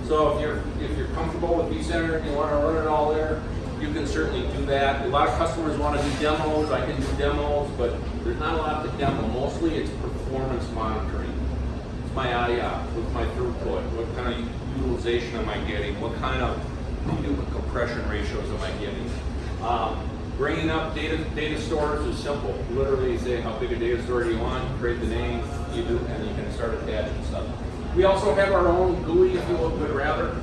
So if you're comfortable with vCenter and you want to run it all there, you can certainly do that. A lot of customers want to do demos. I can do demos, but there's not a lot to demo. Mostly it's performance monitoring. It's my IOP, what's my throughput, what kind of utilization am I getting, what kind of compression ratios am I getting. Bringing up data stores is simple. Literally, you say how big a data store do you want, create the name, you do, and you can start attaching stuff. We also have our own GUI, if you would rather.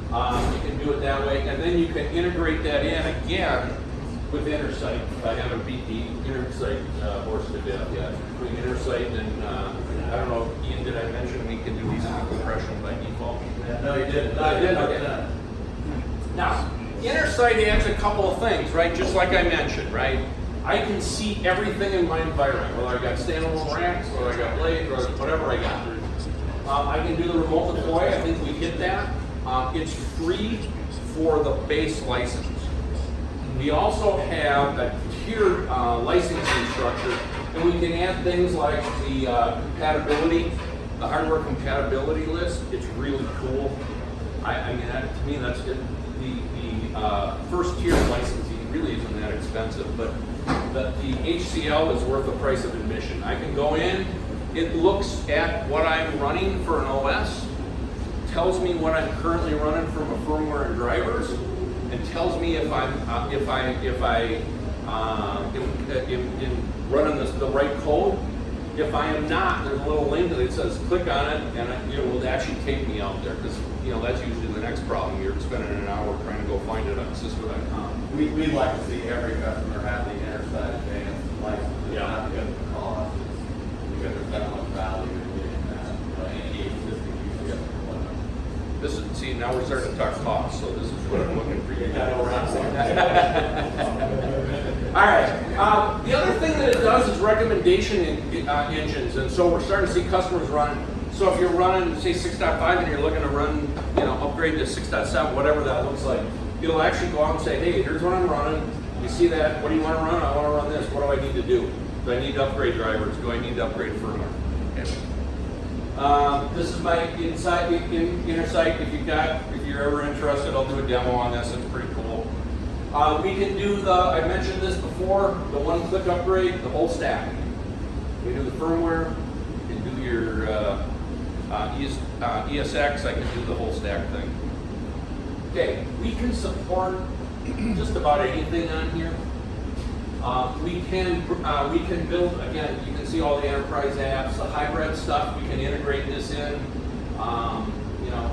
You can do it that way, and then you can integrate that in again with InterSight. I haven't beat the InterSight horse to death yet. Between InterSight and, I don't know, Ian, did I mention we can do these compression by default? Yeah, no, you didn't. I did? Okay. Now, InnerSight adds a couple of things, right? Just like I mentioned, right? I can see everything in my environment, whether I got standalone racks, whether I got blades, or whatever I got. I can do the remote deploy. I think we hit that. It's free for the base license. We also have a tiered licensing structure, and we can add things like the compatibility, the hardware compatibility list. It's really cool. I mean, to me, that's it. The first tier licensing really isn't that expensive, but the HCL is worth the price of admission. I can go in, it looks at what I'm running for an OS, tells me what I'm currently running from a firmware and drivers, and tells me if I'm in running the right code. If I am not, there's a little link that says click on it, and it will actually take me out there, because that's usually the next problem. You're spending an hour trying to go find it on Cisco.com. We'd like to see every customer have the InnerSight advanced license, not because of the cost, it's because there's that much value in getting that. Any existing UCS deployment. This is, see, now we're starting to talk cost, so this is what I'm looking for you to All right. The other thing that it does is recommendation engines, and so we're starting to see customers run. So if you're running, say, 6.5 and you're looking to run, upgrade to 6.7, whatever that looks like, it'll actually go out and say, hey, here's what I'm running. You see that? What do you want to run? I want to run this. What do I need to do? Do I need to upgrade drivers? Do I need to upgrade firmware? Okay. This is my InnerSight. If you're ever interested, I'll do a demo on this. It's pretty cool. We can do I mentioned this before, the one-click upgrade, the whole stack. We do the firmware, you can do your ESX, I can do the whole stack thing. Okay, we can support just about anything on here. We can build, again, you can see all the enterprise apps, the hybrid stuff, we can integrate this in.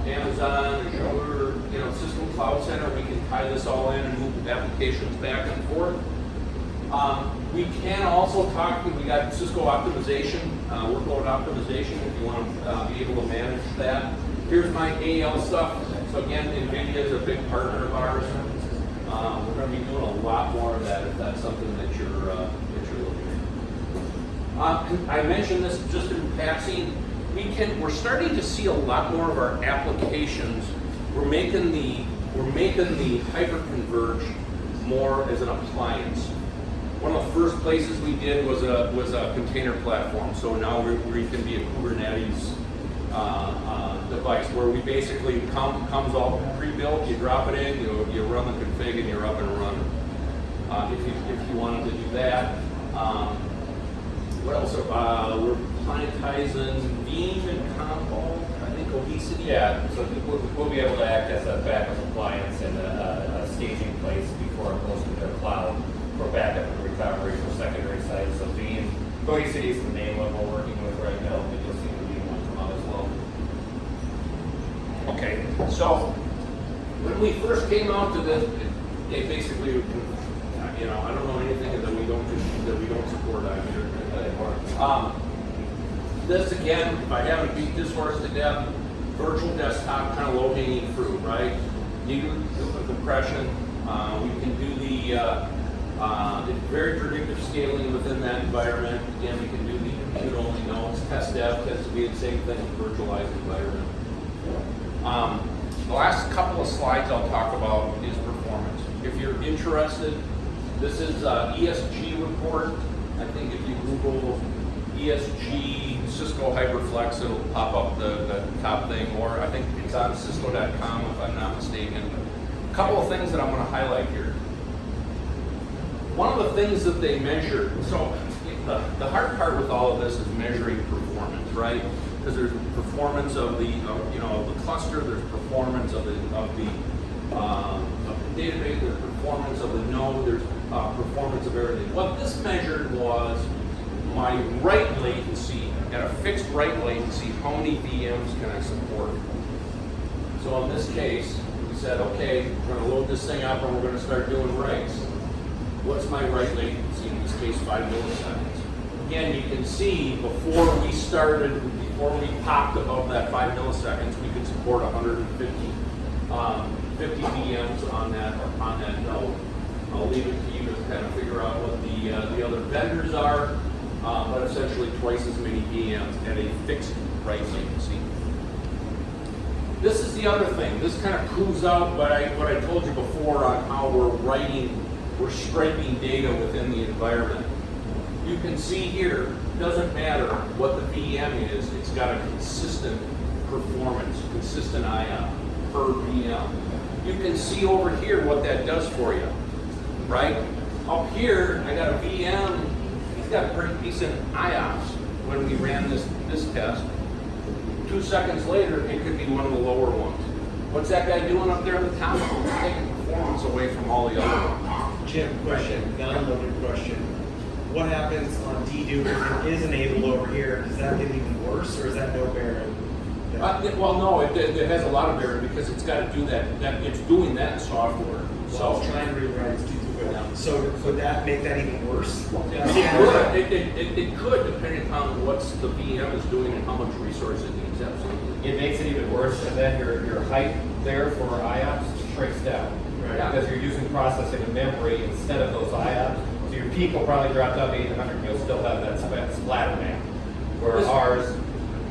Amazon, Azure, Cisco Cloud Center, we can tie this all in and move applications back and forth. We can also we got Cisco optimization, workload optimization if you want to be able to manage that. Here's my AL stuff. So again, NVIDIA is a big partner of ours. We're going to be doing a lot more of that if that's something that you're looking at. I mentioned this just in passing. We're starting to see a lot more of our applications. We're making the Hyperconverge more as an appliance. One of the first places we did was a container platform. So now we can be a Kubernetes device where we basically comes all pre-built. You drop it in, you run the config, and you're up and running. If you wanted to do that. What else? We're clientizing Veeam and Compal, I think Cohesity. Yeah, so we'll be able to act as a backup appliance and a staging place before it goes to their cloud for backup and recovery for secondary sites. So Veeam, Cohesity is the main one we're working with right now, but you'll see the Veeam one come out as well. Okay, so when we first came out to this, it basically, I don't know anything that we don't support on here. This again, if I haven't beat this horse to death, virtual desktop, kind of low-hanging fruit, right? You can do the compression. We can do the very predictive scaling within that environment. Again, we can do the compute-only nodes. Test dev tends to be the same thing with virtualized environment. The last couple of slides I'll talk about is performance. If you're interested, this is ESG report. I think if you Google ESG Cisco HyperFlex, it'll pop up the top thing, or I think it's on Cisco.com if I'm not mistaken. A couple of things that I'm going to highlight here. One of the things that they measure, so the hard part with all of this is measuring performance, right? Because there's performance of the cluster, there's performance of the database, there's performance of the node, there's performance of everything. What this measured was my write latency, at a fixed write latency, how many VMs can I support? So in this case, we said, okay, we're going to load this thing up and we're going to start doing writes. What's my write latency? In this case, 5 milliseconds. Again, you can see before we popped above that 5 milliseconds, we could support 150 50 VMs on that node. I'll leave it to you to kind of figure out what the other vendors are, but essentially twice as many VMs at a fixed price latency. This is the other thing. This kind of proves out what I told you before on how we're scraping data within the environment. You can see here, it doesn't matter what the VM is, it's got a consistent performance, consistent IOP per VM. You can see over here what that does for you, right? Up here, I got a VM, he's got pretty decent IOPS when we ran this test. 2 seconds later, it could be one of the lower ones. What's that guy doing up there at the top? He's taking performance away from all the other ones. Jim, question, non-loaded question. What happens on dedupe if it is enabled over here? Does that get even worse, or is that no bearing? Well, no, it has a lot of bearing because it's got to do that. It's doing that in software. So I was trying to rewrite its dedupe. Yeah. So could that make that even worse? It could, depending on what the VM is doing and how much resource it needs. Absolutely. It makes it even worse, and then your height there for IOPS shrinks down. Right. Yeah. Because you're using processing and memory instead of those IOPS. So your peak will probably drop down to 800, you'll still have that splatter map. Where ours,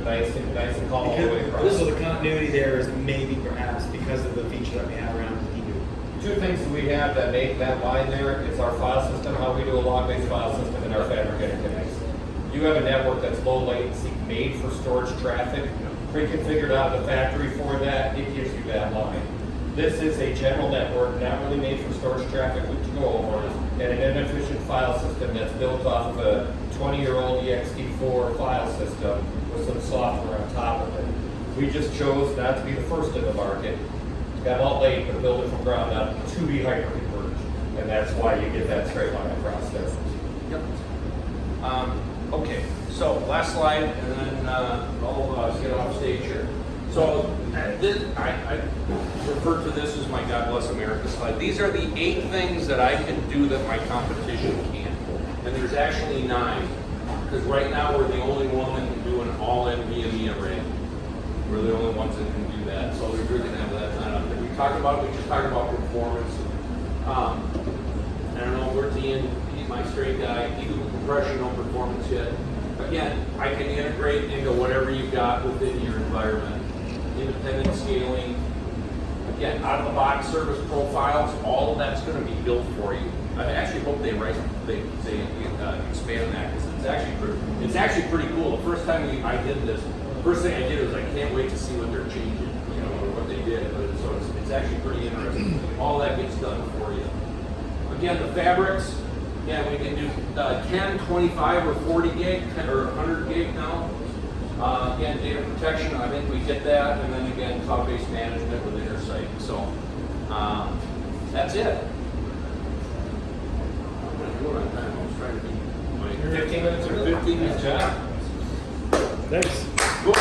nice and calm all the way across. So the continuity there is maybe perhaps because of the feature that we have around the dedupe. Two things that we have that make that line there is our file system, how we do a log-based file system, and our fabric interconnects. You have a network that's low latency, made for storage traffic, pre-configured out of the factory for that, it gives you that line. This is a general network, not really made for storage traffic to go over, and an inefficient file system that's built off of a 20-year-old ext4 file system with some software on top of it. We just chose not to be the first in the market. Got all late, but build it from ground up to be hyperconverged, and that's why you get that straight line across there. Yep. Okay, so last slide, and then I'll get off stage here. So I refer to this as my God Bless America slide. These are the 8 things that I can do that my competition can't. And there's actually 9, because right now we're the only one that can do an all NVMe array. We're the only ones that can do that. So we're really gonna have that not up there. We just talked about performance. I don't know, where's Ian, he's my straight guy, even with compression, no performance yet. Again, I can integrate into whatever you've got within your environment. Independent scaling, again, out of the box service profiles, all of that's going to be built for you. I actually hope they expand that because it's actually pretty cool. The first time I did this, first thing I did was I can't wait to see what they're changing, or what they did. But so it's actually pretty interesting. All that gets done for you. Again, the fabrics. Yeah, we can do 10, 25, or 40 gig, or 100 gig now. Again, data protection, I think we get that, and then again, cloud-based management with Intersight. So that's it. I'm going to do it on time. I was trying to be 15 minutes or 15 minutes. Thanks. Cool.